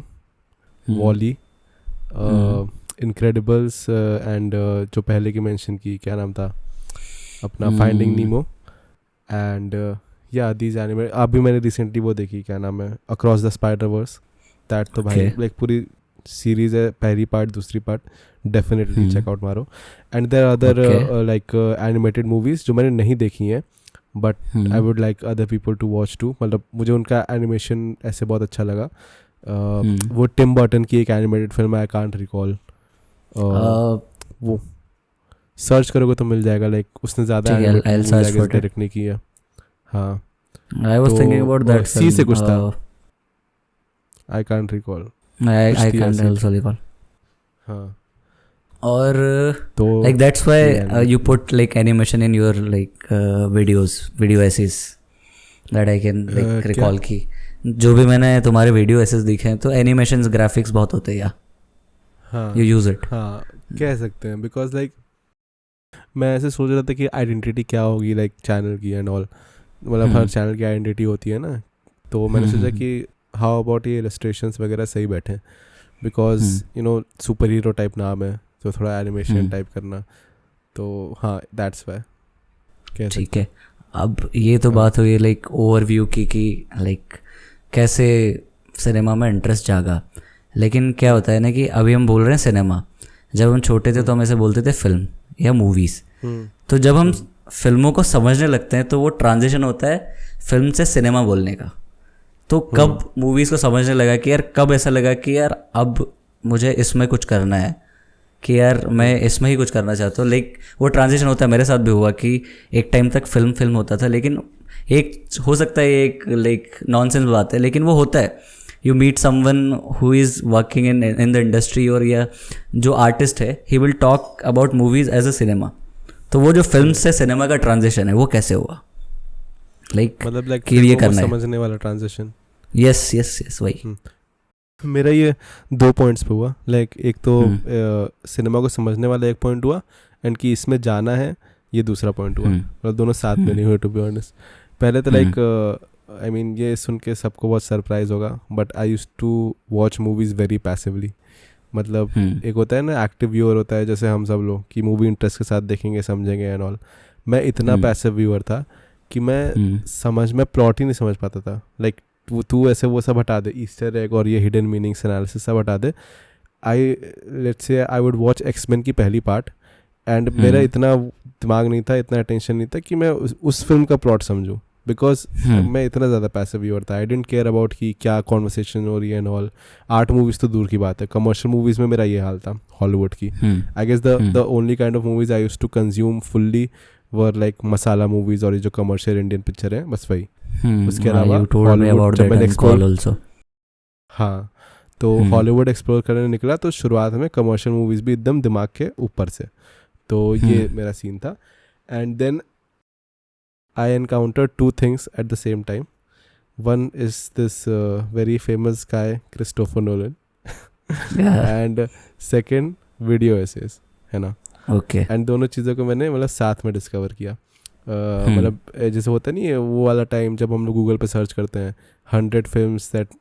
Speaker 2: Wall E, Incredibles and जो पहले की मेंशन की क्या नाम था अपना फाइंडिंग नीमो एंड या दीज एनिमे। अभी मैंने रिसेंटली वो देखी क्या नाम है Across the Spider Verse, that तो भाई लाइक पूरी सीरीज है, पहली पार्ट दूसरी पार्ट डेफिनेटली चेकआउट मारो। And there other like animated movies जो मैंने नहीं देखी हैं but I would like other people to watch to, मतलब मुझे उनका एनिमेशन ऐसे बहुत अच्छा लगा। वो टिम बर्टन की एक animated film I can't recall, वो सर्च करोगे तो मिल जाएगा। लाइक उसने ज़्यादा डायरेक्ट नहीं की है। हाँ
Speaker 1: I was thinking about that
Speaker 2: C से कुछ था, I can't recall,
Speaker 1: I can't also recall.
Speaker 2: हाँ
Speaker 1: और
Speaker 2: तो
Speaker 1: like that's why you put like animation in your like video essays that I can like recall की जो भी मैंने तुम्हारे वीडियो एसेस देखे हैं तो एनिमेशंस ग्राफिक्स बहुत होते हैं या you use it।
Speaker 2: हाँ कह सकते हैं बिकॉज लाइक मैं ऐसे सोच रहा था कि आइडेंटिटी क्या होगी लाइक चैनल की एंड ऑल, मतलब हर चैनल की आइडेंटिटी होती है ना, तो मैंने सोचा कि हाउ अबाउट ये इलस्ट्रेशंस वगैरह सही बैठे because you know super hero type नाम है तो थोड़ा एनिमेशन टाइप करना, तो हाँ दैट्स वाई।
Speaker 1: ठीक है, अब ये तो बात हुई लाइक ओवरव्यू की लाइक कैसे सिनेमा में इंटरेस्ट जागा। लेकिन क्या होता है ना कि अभी हम बोल रहे हैं सिनेमा, जब हम छोटे थे तो हम ऐसे बोलते थे फिल्म या मूवीज़। तो जब हम फिल्मों को समझने लगते हैं तो वो ट्रांजिशन होता है फिल्म से सिनेमा बोलने का। तो कब मूवीज़ को समझने लगा कि यार, कब ऐसा लगा कि यार अब मुझे इसमें कुछ करना है, कि यार मैं इसमें ही कुछ करना चाहता हूँ। लाइक वो ट्रांजिशन होता है, मेरे साथ भी हुआ कि एक टाइम तक फिल्म होता था, लेकिन एक हो सकता है एक लाइक नॉनसेंस बात है लेकिन वो होता है। You meet someone who is working in the industry और या जो आर्टिस्ट है, he will talk about movies as a cinema. तो वो जो फिल्म से सिनेमा का ट्रांजिशन है वो कैसे हुआ,
Speaker 2: मतलब लाइक
Speaker 1: ये करना
Speaker 2: समझने वाला ट्रांजिशन।
Speaker 1: यस वही
Speaker 2: मेरा ये 2 पॉइंट्स पे हुआ। लाइक एक तो सिनेमा को समझने वाला एक पॉइंट हुआ एंड कि इसमें जाना है ये दूसरा पॉइंट हुआ, मतलब दोनों साथ में नहीं हुए टू बी ऑनेस्ट। पहले तो लाइक आई मीन ये सुन के सबको बहुत सरप्राइज होगा but I used to watch movies very passively. मतलब एक होता है ना एक्टिव व्यूअर होता है जैसे हम सब लोग कि मूवी इंटरेस्ट के साथ देखेंगे समझेंगे एंड ऑल। मैं इतना पैसिव व्यूअर था कि मैं प्लॉट ही नहीं समझ पाता था। लाइक तू ऐसे वो सब हटा दे, ईस्टर एग और ये हिडन मीनिंग्स एनालिसिस सब हटा दे. Let's say I would watch X Men की पहली पार्ट एंड मेरा इतना दिमाग नहीं था, इतना अटेंशन नहीं था कि मैं उस फिल्म का प्लॉट समझूं, बिकॉज मैं इतना ज़्यादा पैसिव व्यूअर था. आई डेंट केयर अबाउट कि क्या कॉन्वर्सेशन हो रही है एंड ऑल. आर्ट मूवीज़ तो दूर की बात है, कमर्शियल मूवीज़ में मेरा ये हाल था हॉलीवुड की. I guess the only kind of movies I used to consume fully were like masala movies और ये जो कमर्शियल इंडियन पिक्चर है, बस वही. उसके अलावा हॉलीवुड जब मैंने एक्सप्लोर, हाँ, तो हॉलीवुड एक्सप्लोर करने निकला तो शुरुआत में कमर्शियल मूवीज़ भी एकदम दिमाग के ऊपर से. तो ये मेरा सीन था. And then I encountered two things at the same time. One is this very famous guy, Christopher Nolan. And second, video essays, है ना.
Speaker 1: Okay.
Speaker 2: And दोनों चीज़ों को मैंने मतलब साथ में डिस्कवर किया. मतलब जैसे होता नहीं है वो वाला टाइम जब हम लोग गूगल पे सर्च करते हैं 100 films that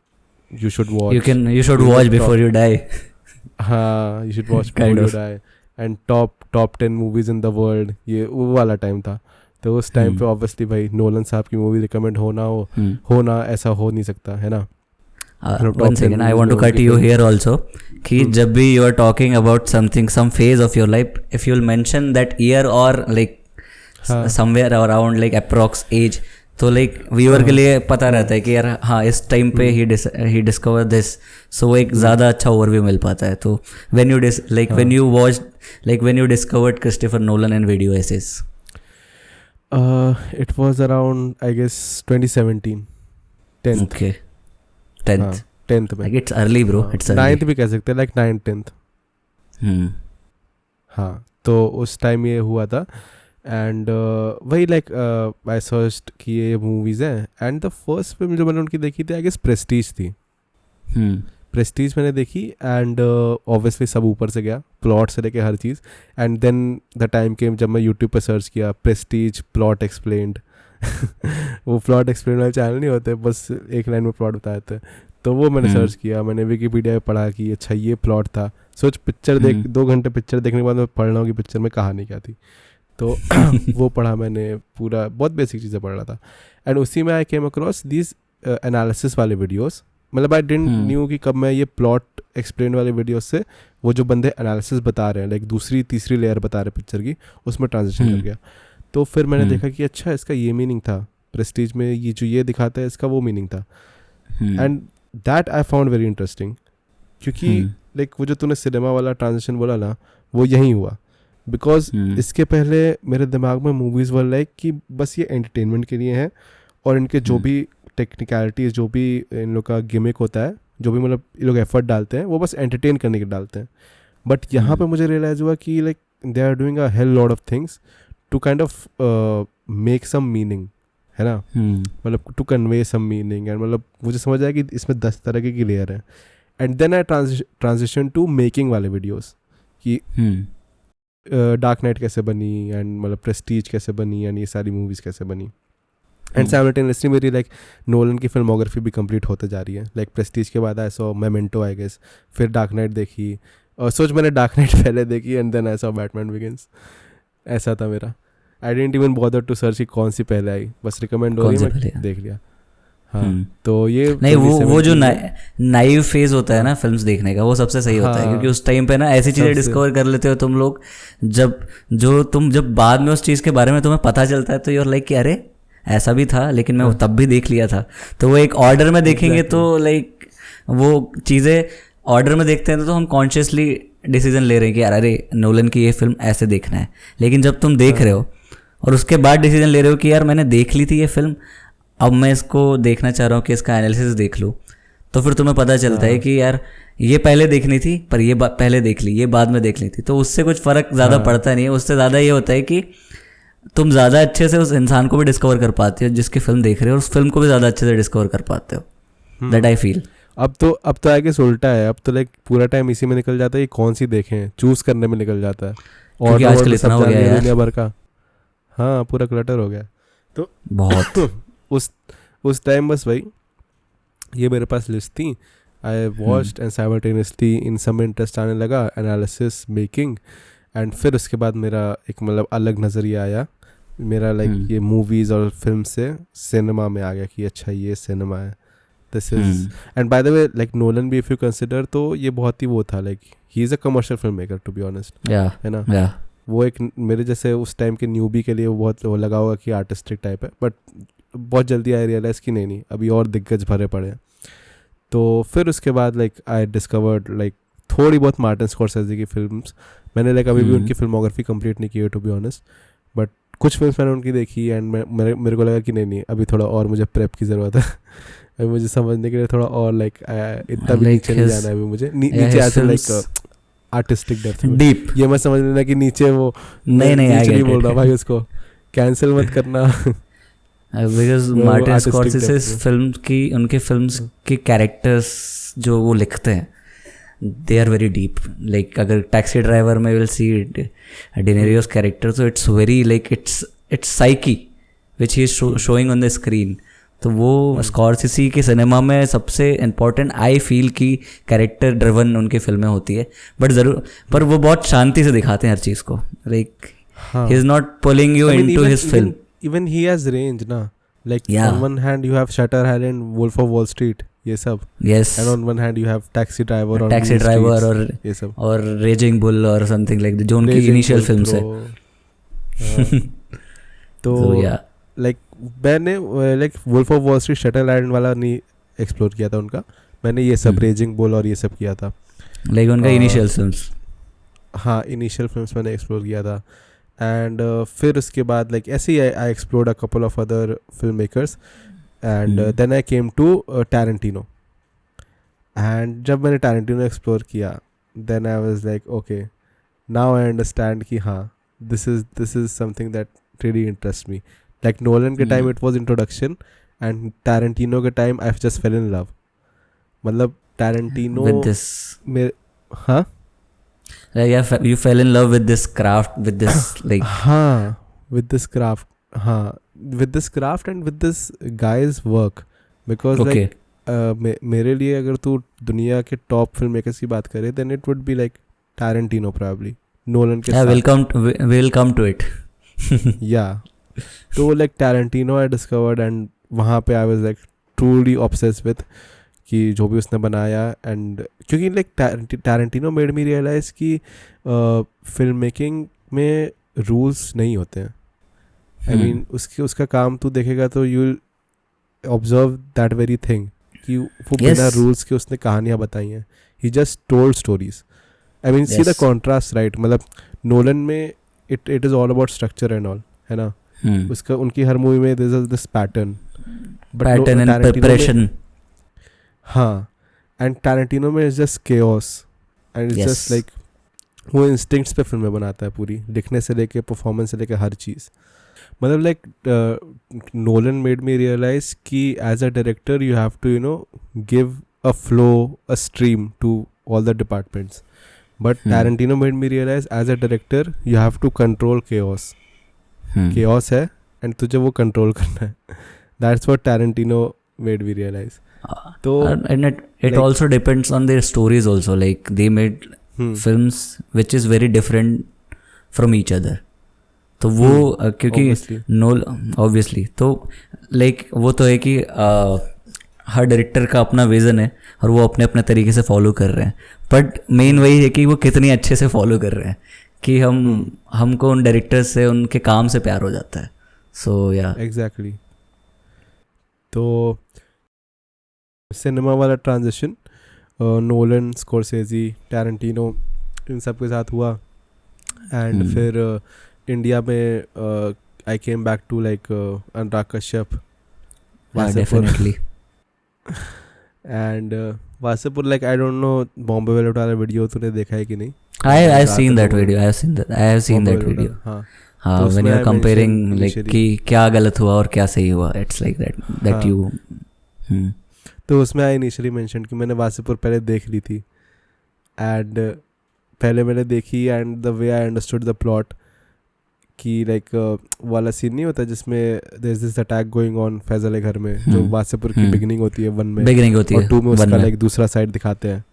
Speaker 2: you should watch.
Speaker 1: You should watch before you die.
Speaker 2: हाँ, you should watch before you die. And top 10 movies in the world. ये वो वाला टाइम था. तो उस टाइम पे ऑब्वियसली भाई नोलन साहब की मूवी रिकमेंड होना ऐसा हो नहीं सकता, है ना.
Speaker 1: One second, I want to cut you here also. कि जब भी you are talking about something, some phase of your life, if you'll mention that year or like somewhere around like approx age, तो like viewer के लिए पता रहता है कि यार हाँ इस टाइम पे he discovered this, so एक ज़्यादा अच्छा overview मिल पाता है. तो when you watched when you discovered Christopher Nolan and video essays.
Speaker 2: It was around I guess 2017 10th.
Speaker 1: Okay, 10th.
Speaker 2: 10th में.
Speaker 1: Like it's early bro, it's early.
Speaker 2: 9th भी कह सकते हैं, like 9th 10th. हाँ, तो उस टाइम ये हुआ था. एंड वही लाइक आई सर्च्ड कि ये मूवीज़ हैं. एंड द फर्स्ट फिल्म जो मैंने उनकी देखी थी आई गेस प्रेस्टीज थी. प्रेस्टीज मैंने देखी एंड ऑब्वियसली सब ऊपर से गया, प्लॉट से लेके हर चीज़. And then the time came जब मैं यूट्यूब पे सर्च किया प्रेस्टीज प्लॉट एक्सप्लेन्ड. वो प्लॉट एक्सप्लेन वाले चैनल नहीं होते, बस एक लाइन में प्लॉट बताए थे. तो वो मैंने सर्च किया, मैंने विकीपीडिया पे पढ़ा कि अच्छा ये प्लॉट था. सोच पिक्चर देख 2 घंटे पिक्चर देखने के बाद मैं पढ़ रहा हूँ कि पिक्चर में कहानी क्या थी. तो वो पढ़ा मैंने पूरा, बहुत बेसिक चीज़ें पढ़ रहा था. एंड उसी में I came across these analysis वाले वीडियोज़. मतलब आई डिडंट न्यू कि कब मैं ये प्लॉट एक्सप्लेन वाले वीडियोस से वो जो बंदे एनालिसिस बता रहे हैं लाइक दूसरी तीसरी लेयर बता रहे पिक्चर की, उसमें ट्रांजिशन कर गया. तो फिर मैंने देखा कि अच्छा इसका ये मीनिंग था, प्रेस्टीज में ये जो ये दिखाता है इसका वो मीनिंग था. And that I found very interesting, क्योंकि लाइक वो जो तूने सिनेमा वाला ट्रांजिशन बोला ना, वो यही हुआ. बिकॉज इसके पहले मेरे दिमाग में मूवीज़ वर लाइक कि बस ये एंटरटेनमेंट के लिए हैं और इनके जो भी टेक्निकलिटीज़, जो भी इन लोग का गिमिक होता है, जो भी मतलब ये लोग एफर्ट डालते हैं वो बस एंटरटेन करने के डालते हैं. बट यहाँ पे मुझे रियलाइज़ हुआ कि like they are doing a hell lot of things to kind of make some meaning, है ना. मतलब to convey some meaning. And मतलब मुझे समझ आया कि इसमें 10 तरह की लेयर है. And then I transition to making वाले वीडियोज़ कि डार्क नाइट कैसे बनी एंड मतलब प्रेस्टीज कैसे बनी एंड ये सारी मूवीज़ कैसे बनी. एंड साइमल्टेनियसली मेरी लाइक नोलन की फिल्मोग्राफी भी कंप्लीट होते जा रही है. लाइक प्रेस्टीज के बाद I saw Memento I guess, फिर डार्क नाइट देखी, और सोच मैंने डार्क नाइट पहले देखी and then I saw Batman Begins. ऐसा था मेरा. I didn't even bother to search कि कौन सी पहले आई, बस रिकमेंड हो रही मैं देख लिया. हाँ, तो ये नहीं
Speaker 1: वो जो नाइव फेज होता है ना फिल्म्स देखने का, वो सबसे सही होता है. क्योंकि उस टाइम पे ना ऐसी चीज़ें डिस्कवर कर लेते हो तुम लोग, जब बाद में उस चीज़ के बारे में तुम्हें पता चलता है तो यूर लाइक कि अरे ऐसा भी था, लेकिन मैं तब भी देख लिया था. तो वो एक ऑर्डर में देखेंगे तो लाइक वो चीज़ें ऑर्डर में देखते हैं तो हम कॉन्शियसली डिसीजन ले रहे हैं कि यार अरे नोलन की ये फिल्म ऐसे देखना है. लेकिन जब तुम देख रहे हो और उसके बाद डिसीजन ले रहे हो कि यार मैंने देख ली थी ये फिल्म, अब मैं इसको देखना चाह रहा हूँ कि इसका एनालिसिस देख लूँ, तो फिर तुम्हें पता चलता है कि यार ये पहले देखनी थी पर ये पहले देख ली, ये बाद में देख ली थी. तो उससे कुछ फ़र्क ज़्यादा पड़ता नहीं है. उससे ज़्यादा ये होता है कि तुम ज़्यादा अच्छे से उस इंसान को भी डिस्कवर कर पाते हो जिसकी फिल्म देख रहे हो, और उस फिल्म को भी ज़्यादा अच्छे से डिस्कवर कर पाते हो. That I feel.
Speaker 2: अब तो आगे उल्टा है. अब तो लाइक पूरा टाइम इसी में निकल जाता है कि कौन सी देखें, चूज़ करने में निकल जाता है. और आजकल इतना हो गया है दुनिया भर का. हाँ, पूरा क्लटर हो गया. तो बहुत उस टाइम बस भाई ये मेरे पास लिस्ट थी. आई वॉच्ड एंड साइमल्टेनियसली इन सब इंटरेस्ट आने लगा, एनालिसिस मेकिंग. एंड फिर उसके बाद मेरा एक मतलब अलग नज़रिया आया मेरा लाइक ये मूवीज़ और फिल्म से सिनेमा में आ गया कि अच्छा ये सिनेमा है. This is and by the way like Nolan भी इफ यू कंसिडर तो ये बहुत ही वो था like he is a commercial film maker to be honest, है ना. वो एक मेरे जैसे उस टाइम के न्यूबी के लिए वो बहुत वो लगा होगा कि आर्टिस्टिक टाइप है, बट बहुत जल्दी आई रियलाइज़ कि नहीं अभी और दिग्गज भरे पड़े हैं. तो फिर उसके बाद लाइक आई डिस्कवर्ड लाइक थोड़ी बहुत मार्टिन स्कॉर्सेज़ी की फिल्म्स. मैंने लाइक अभी भी उनकी फिल्मोग्राफी कंप्लीट नहीं की है टू बी ऑनेस्ट, बट कुछ फिल्म्स मैंने उनकी देखी एंड मेरे को लगा कि नहीं अभी थोड़ा और मुझे प्रेप की ज़रूरत है. अभी मुझे समझने के लिए थोड़ा और लाइक इतना भी नीचे नहीं जाना है अभी मुझे. नीचे ऐसे लाइक आर्टिस्टिक डेप्थ
Speaker 1: डीप,
Speaker 2: ये मैं समझ लेना कि नीचे वो
Speaker 1: नहीं
Speaker 2: बोल रहा भाई, उसको कैंसिल मत करना.
Speaker 1: बिकॉज मार्टिन स्कॉर्सेज़ी फिल्म की उनके फिल्म्स के कैरेक्टर्स जो वो लिखते हैं they are very deep. Like अगर टैक्सी ड्राइवर में विल सी डिनेरियोस कैरेक्टर, तो it's very like it's psyche which he is showing on the screen. तो वो स्कॉर्सेज़ी के सिनेमा में सबसे इम्पॉर्टेंट आई फील की कैरेक्टर ड्रिवन उनकी फिल्में होती है. बट ज़रूर पर वो बहुत शांति से दिखाते हैं हर चीज़ को. Like he is not pulling you into his film.
Speaker 2: Even he has range ना, like on one hand you have Shutter Island, Wolf of Wall Street, ये सब.
Speaker 1: Yes.
Speaker 2: And on one hand you have Taxi Driver और
Speaker 1: ये सब और Raging Bull और something like that, जो उनकी इनिशियल फिल्म्स है. तो like मैंने like Wolf of Wall Street, Shutter Island वाला नहीं एक्सप्लोर किया था उनका. मैंने ये सब Raging Bull और ये सब किया था. Like उनका इनिशियल फिल्म्स.
Speaker 2: हाँ, इनिशियल फिल्म्स मैंने एक्सप्लोर किया था. एंड फिर उसके बाद लाइक ऐसे ही I explored a couple of other film makers and then I came to Tarantino. And जब मैंने टैरेंटिनो एक्सप्लोर किया then I was like okay now I understand कि हाँ this is something that really interest me. Like Nolan के time it was introduction and Tarantino के time I just fail in love. मतलब Tarantino
Speaker 1: with this
Speaker 2: मेरे हाँ
Speaker 1: you fell in love with this craft, with this like
Speaker 2: with this craft and with this guy's work because
Speaker 1: okay.
Speaker 2: like मेरे लिए अगर तू दुनिया के टॉप फिल्म मेकर्स की बात करे then it would be like Tarantino probably, Nolan के साथ.
Speaker 1: we'll come to it.
Speaker 2: yeah, तो like Tarantino I discovered and वहाँ पे I was like truly obsessed with कि जो भी उसने बनाया. एंड क्योंकि like Tarantino made me realise कि फिल्म मेकिंग में रूल्स नहीं होते हैं. आई मीन उसका काम तू देखेगा तो you will observe that very thing कि वो बिना रूल्स के उसने कहानियाँ बताई हैं. He just told stories. I mean see the contrast right. मतलब नोलन में it is all about structure and all, है ना. उसका उनकी हर मूवी में there is this pattern
Speaker 1: and preparation.
Speaker 2: हाँ, एंड टैरेंटिनो में is just chaos and it's just like वो इंस्टिंक्ट्स पे फिल्में बनाता है पूरी, लिखने से लेके परफॉर्मेंस से लेके हर चीज़. मतलब like Nolan made me realise कि as a director you have to you know give a flow, a stream to all the departments. But Tarantino made me realise as a director you have to control chaos. Chaos है and तुझे वो control करना है. That's what Tarantino made me realise. So,
Speaker 1: and it like, also depends on their stories also. Like they made films which is very different from each other. तो वो क्योंकि obviously तो like वो तो है कि हर डायरेक्टर का अपना विजन है और वो अपने अपने तरीके से फॉलो कर रहे हैं. बट मेन वही है कि वो कितनी अच्छे से फॉलो कर रहे हैं कि हमको उन डायरेक्टर से उनके काम से प्यार हो जाता है. सो या
Speaker 2: एग्जैक्टली. तो सिनेमा वाला ट्रांजिशन नोलन, स्कॉर्सेज़ी, टैरेंटिनो इन सब के साथ हुआ. एंड फिर इंडिया में I came back to like Anurag Kashyap,
Speaker 1: definitely.
Speaker 2: And Wasseypur like I don't know Bombay velvet वाला वीडियो तूने देखा है कि नहीं?
Speaker 1: I have seen that video. हाँ, when you are comparing like कि क्या गलत हुआ और क्या सही हुआ, it's like that you.
Speaker 2: तो उसमें आई इनिशियली मेंशन कि मैंने वासेपुर पहले देख ली थी एंड पहले मैंने देखी and the way I understood the plot कि लाइक वाला सीन नहीं होता जिसमें there is this attack going on Faizal के घर में, जो वासेपुर की बिगनिंग होती है 1 में,
Speaker 1: बिगनिंग होती है,
Speaker 2: और 2 में उसका लाइक दूसरा साइड दिखाते हैं.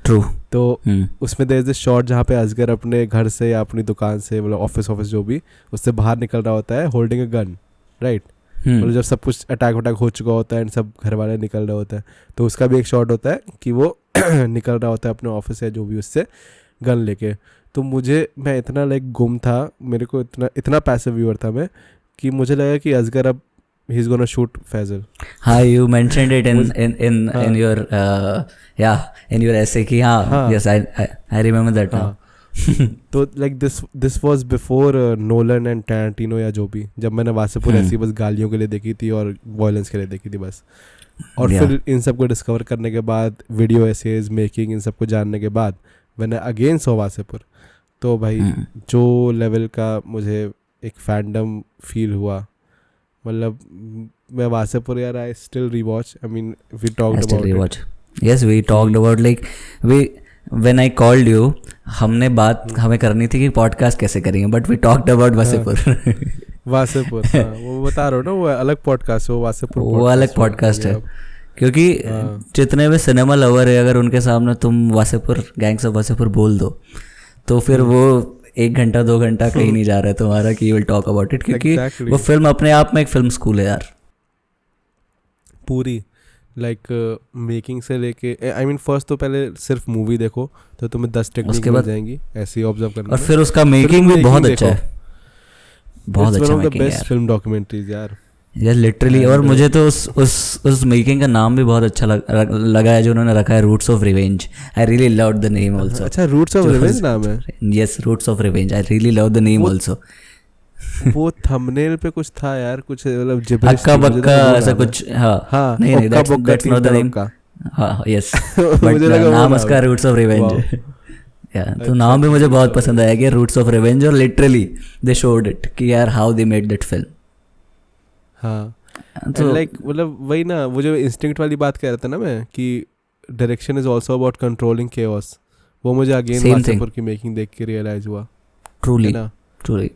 Speaker 1: ट्रू.
Speaker 2: तो उसमें देयर इज दिस शॉट जहाँ पे असगर अपने घर से या अपनी दुकान से, मतलब ऑफिस जो भी, उससे बाहर निकल रहा होता है होल्डिंग अ गन, राइट. मतलब जब सब कुछ अटैक वटैक हो चुका होता है एंड सब घर वाले निकल रहे होते हैं, तो उसका भी एक शॉट होता है कि वो निकल रहा होता है अपने ऑफिस या जो भी उससे गन लेके. तो मैं इतना लाइक गुम था, मेरे को इतना पैसिव व्यूअर था मैं कि मुझे लगा कि असगर अब he is gonna shoot Faizal.
Speaker 1: हाँ, you mentioned it in your essay कि हाँ, yes, I remember that now.
Speaker 2: तो like this was before Nolan and Tarantino या जो भी, जब मैंने वासेपुर ऐसी बस गालियों के लिए देखी थी और वॉयलेंस के लिए देखी थी बस. और फिर इन सब को डिस्कवर करने के बाद, वीडियो एसेज मेकिंग इन सब को जानने के बाद, मैंने अगेन सॉ वासेपुर. तो भाई जो लेवल का मुझे एक फैंडम फील हुआ, मतलब मैं वासेपुर यार, I still rewatch. I mean we talked about it.
Speaker 1: Yes, we talked about like when I called you, हमने बात हमें करनी थी कि पॉडकास्ट कैसे करेंगे, but we talked about Wasseypur.
Speaker 2: Wasseypur वो बता रहा हूँ ना, वो अलग पॉडकास्ट है, वासेपुर
Speaker 1: वो अलग पॉडकास्ट है. क्योंकि जितने भी सिनेमा लवर है, अगर उनके सामने तुम वासेपुर, गैंग्स ऑफ वासेपुर बोल दो, तो फिर वो 1 घंटा 2 घंटा कहीं नहीं जा रहा है तुम्हारा कि you will talk about it. क्योंकि वो फिल्म अपने आप में एक फिल्म स्कूल है यार
Speaker 2: पूरी. लाइक मेकिंग से लेके, आई मीन फर्स्ट तो पहले सिर्फ मूवी देखो तो तुम्हें 10 टेक्निक मिल जाएंगी ऐसे ही ऑब्जर्व करना.
Speaker 1: और फिर उसका मेकिंग भी बहुत अच्छा है, बहुत अच्छा मेकिंग है.
Speaker 2: बेस्ट फिल्म डॉक्यूमेंट्रीज यार
Speaker 1: लिटरली. और मुझे तो उस मेकिंग का नाम भी बहुत अच्छा लगा है जो उन्होंने रखा है, roots of revenge. I really loved the name also.
Speaker 2: अच्छा, रूट्स ऑफ रिवेंज नाम है.
Speaker 1: Yes, roots of revenge. I really love the name also.
Speaker 2: वो थंबनेल पे कुछ था यार, कुछ मतलब जिब्रिश
Speaker 1: अक्का बक्का ऐसा कुछ. हाँ, नहीं, दैट्स नॉट द नेम. हाँ, यस, बट नाम उसका रूट्स ऑफ रिवेंज. तो नाम भी मुझे बहुत पसंद आया कि रूट्स ऑफ रिवेंज. और लिटरली दे शोड इट कि यार how they made that film.
Speaker 2: हाँ, तो लाइक मतलब वही ना, वो जो इंस्टिंक्ट वाली बात कह रहा था ना मैं कि direction is also about controlling chaos, वो मुझे अगेन वासेपुर की मेकिंग देख के रियलाइज हुआ.
Speaker 1: ट्रूली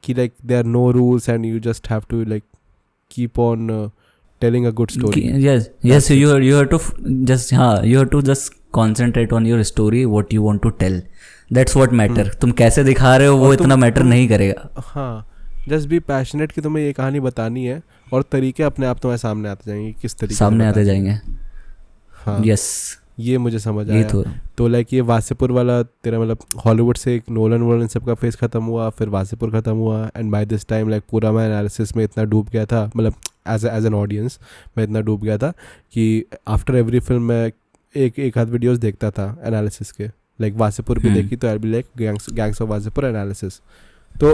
Speaker 2: कि like there are no rules and you just have to like keep on telling a good story.
Speaker 1: Yes, you have to you have to just concentrate on your story, what you want to tell. That's what matter. तुम कैसे दिखा रहे हो वो इतना matter नहीं करेगा.
Speaker 2: हाँ, just be passionate कि तुम्हें ये कहानी बतानी है और तरीके अपने आप तुम्हारे सामने आते जाएंगे, किस तरीके
Speaker 1: सामने आते जाएंगे. हाँ, yes,
Speaker 2: ये मुझे समझ आया. तो लाइक ये वासेपुर वाला तेरा मतलब हॉलीवुड से एक नोलन सबका फेस ख़त्म हुआ, फिर वासेपुर ख़त्म हुआ. And by this time like पूरा मैं एनालिसिस में इतना डूब गया था, मतलब एज एन ऑडियंस मैं इतना डूब गया था कि आफ्टर एवरी फिल्म मैं एक आध वीडियोस देखता था एनालिसिस के. लाइक वासेपुर भी देखी तो I be like gangs of Wasseypur analysis. तो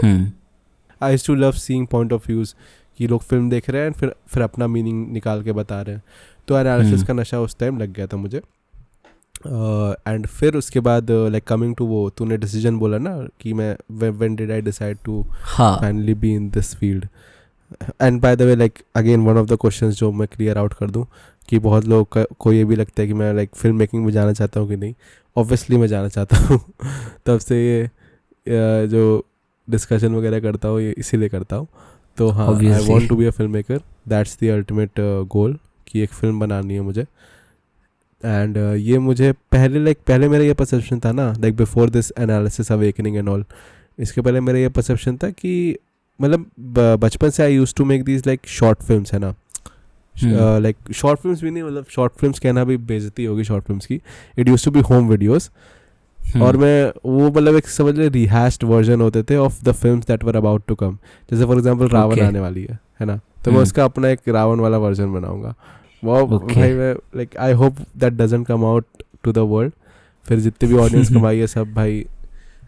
Speaker 2: I used to love seeing point of views कि लोग फिल्म देख रहे हैं फिर अपना मीनिंग निकाल के बता रहे हैं. तो एनालिसिस का नशा उस टाइम लग गया था मुझे. एंड फिर उसके बाद लाइक कमिंग टू वो तूने डिसीजन बोला ना कि मैं when did I decide to finally be in this field. And by the way like again one of the questions जो मैं क्लियर आउट कर दूं कि बहुत लोग को ये भी लगता है कि मैं लाइक फिल्म मेकिंग में जाना चाहता हूँ कि नहीं. ऑब्वियसली मैं जाना चाहता हूँ. तब से ये जो डिस्कशन वगैरह करता हूँ ये इसीलिए करता हूँ. तो हाँ, I want to be a film maker. That's the ultimate goal कि एक फिल्म बनानी है मुझे. एंड ये मुझे पहले मेरा ये परसेप्शन था ना, like before this analysis awakening and all, इसके पहले मेरा ये परसेप्शन था कि मतलब बचपन से I used to make these like short films है ना. लाइक शॉर्ट फिल्म्स भी नहीं, मतलब शॉर्ट फिल्म्स कहना भी बेइज्जती होगी शॉर्ट फिल्म्स की. It used to be home videos. और मैं वो मतलब एक समझ ले रिहैश्ड वर्जन होते थे of the films that were about to come. जैसे फॉर एग्जांपल रावण आने वाली है ना, तो मैं उसका अपना एक रावण वाला वर्जन बनाऊंगा. भाई मैं like I hope that doesn't come out to the world. फिर जितने भी ऑडियंस कमाई है सब भाई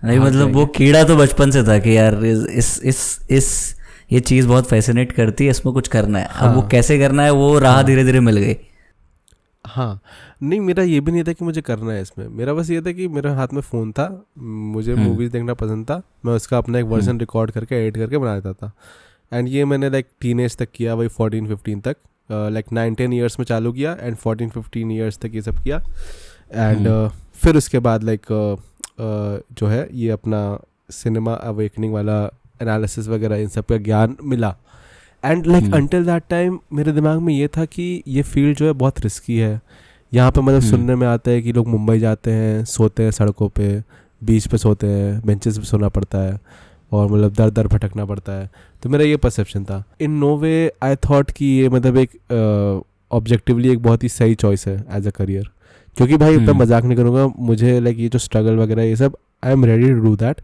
Speaker 1: नहीं, मतलब वो कीड़ा तो बचपन से था कि यार इस ये चीज़ बहुत फैसिनेट करती है, इसमें कुछ करना है. अब वो कैसे करना है वो राह धीरे धीरे मिल गई.
Speaker 2: हाँ, नहीं मेरा ये भी नहीं था कि मुझे करना है इसमें. मेरा बस ये था कि मेरे हाथ में फ़ोन था, मुझे मूवीज़ देखना पसंद था, मैं उसका अपना एक वर्जन रिकॉर्ड करके एडिट करके बना देता था. एंड ये मैंने लाइक टीनेज तक किया, वही 14-15 तक, लाइक 9-10 ईयर्स में चालू किया एंड 14-15 ईयर्स तक ये सब किया. एंड फिर उसके बाद लाइक जो है ये अपना सिनेमा अवेकनिंग वाला एनालिसिस वगैरह इन सब का ज्ञान मिला. And like until that time मेरे दिमाग में ये था कि ये फील्ड जो है बहुत रिस्की है. यहाँ पे मतलब सुनने में आता है कि लोग मुंबई जाते हैं, सोते हैं सड़कों पे, बीच पे सोते हैं, बेंचेस पे सोना पड़ता है, और मतलब दर दर भटकना पड़ता है. तो मेरा ये परसेप्शन था. In no way I thought कि ये मतलब एक ऑब्जेक्टिवली एक बहुत ही सही चॉइस है एज अ करियर. क्योंकि भाई मैं मजाक नहीं करूँगा, मुझे लाइक ये जो स्ट्रगल वगैरह ये सब, I am ready to do that,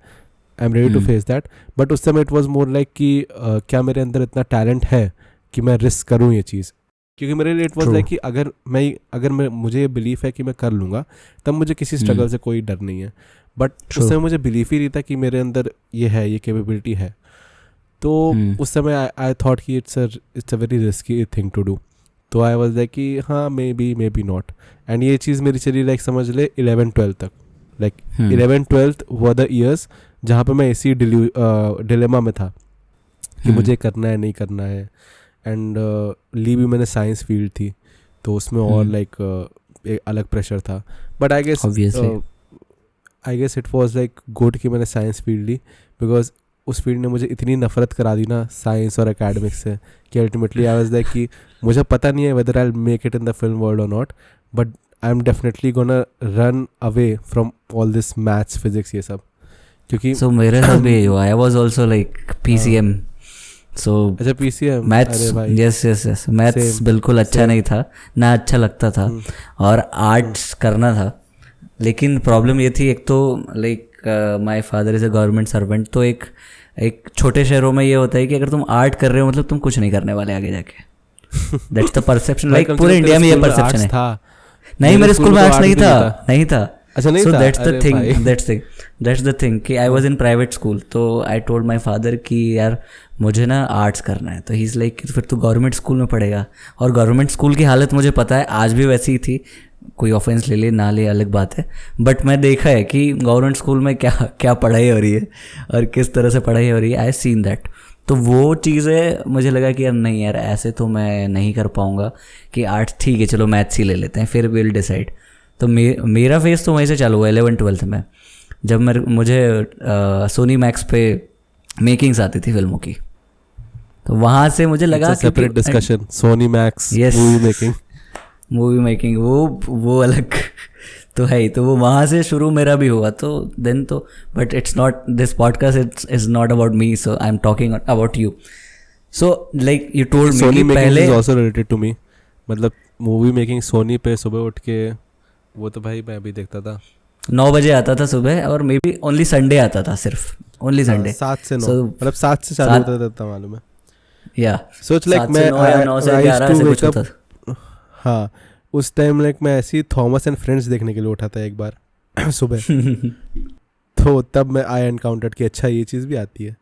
Speaker 2: I am ready to face that. But उस समय इट वॉज मोर लाइक कि क्या मेरे अंदर इतना टैलेंट है कि मैं रिस्क करूँ ये चीज़. क्योंकि मेरे लिए इट वॉज लाइक कि अगर मैं मुझे ये बिलीफ है कि मैं कर लूँगा, तब मुझे किसी स्ट्रगल से कोई डर नहीं है. बट उस समय मुझे बिलीफ ही नहीं था कि मेरे अंदर ये है, ये कैपेबिलिटी है. तो उस समय आई थॉट कि it's a very risky thing to do. तो आई वॉज लाइक कि हाँ मे बी नॉट. एंड ये चीज़ मेरी चली लाइक समझ ले 11-12 तक. लाइक 11-12 वर द ईयर्स जहाँ पे मैं इसी डिलेमा में था कि मुझे करना है नहीं करना है. एंड ली भी मैंने साइंस फील्ड थी, तो उसमें और लाइक एक अलग प्रेशर था. But I guess it was like good कि मैंने साइंस फील्ड ली, बिकॉज उस फील्ड ने मुझे इतनी नफरत करा दी ना साइंस और एकेडमिक्स से कि अल्टीमेटली आई वाज लाइक कि मुझे पता नहीं है whether I will make it in the film world और not, but I am definitely gonna run away from all this maths physics ये सब. क्योंकि
Speaker 1: सो मेरे साथ भी हुआ. I was also like PCM. So
Speaker 2: अच्छा PCM.
Speaker 1: मैथ्स, यस मैथ्स बिल्कुल अच्छा नहीं था ना, अच्छा लगता था. और आर्ट्स करना था, लेकिन प्रॉब्लम ये थी, एक तो like my father is a government servant. तो एक छोटे शहरों में ये होता है कि अगर तुम आर्ट कर रहे हो मतलब तुम कुछ नहीं करने वाले आगे जाके. That's the perception. लाइक पूरे इंडिया में ये परसेप्शन है. नहीं, मेरे स्कूल में आर्ट्स नहीं था. अच्छा नहीं था. So that's the thing कि I was in private school. तो I told my father कि यार मुझे ना आर्ट्स करना है. तो ही इज़ लाइक फिर तू गवर्नमेंट स्कूल में पढ़ेगा. और गवर्नमेंट स्कूल की हालत मुझे पता है आज भी वैसी ही थी. कोई ऑफेंस ले ले ना ले अलग बात है, बट मैं देखा है कि गवर्नमेंट स्कूल में क्या पढ़ाई हो रही है और किस तरह से पढ़ाई हो रही है. आई सीन दैट. तो वो चीज़ें मुझे लगा कि यार नहीं यार ऐसे तो मैं नहीं कर पाऊँगा कि आर्ट्स ठीक है चलो मैथ्स ही ले लेते हैं, फिर विल डिसाइड. तो मेरा फेस तो वहीं से चालू हुआ 11-12 में, जब मुझे सोनी मैक्स पे मेकिंग्स आती थी फिल्मों की. तो वहाँ से मुझे लगा
Speaker 2: separate discussion Sony Max
Speaker 1: movie making वो अलग तो है ही. तो वो वहाँ से शुरू मेरा भी हुआ. तो देन तो but it's not this podcast is not about me, so I am talking about you. So like you told me कि पहले
Speaker 2: is also related to me. मतलब मूवी मेकिंग सोनी पे सुबह उठ के, वो तो भाई मैं भी देखता था.
Speaker 1: 9 बजे आता था सुबह, और मे बी ओनली संडे आता था, सिर्फ ओनली संडे.
Speaker 2: 7 से 9 मतलब 7 से चालू होता था मालूम है.
Speaker 1: या
Speaker 2: सोच लाइक मैं
Speaker 1: 9 से 11 से कुछ होता था.
Speaker 2: हाँ उस टाइम लाइक मैं ऐसी थॉमस एंड फ्रेंड्स देखने के लिए उठा था एक बार सुबह. तो तब मैं आई एनकाउंटर्ड कि अच्छा ये चीज़ भी आती है,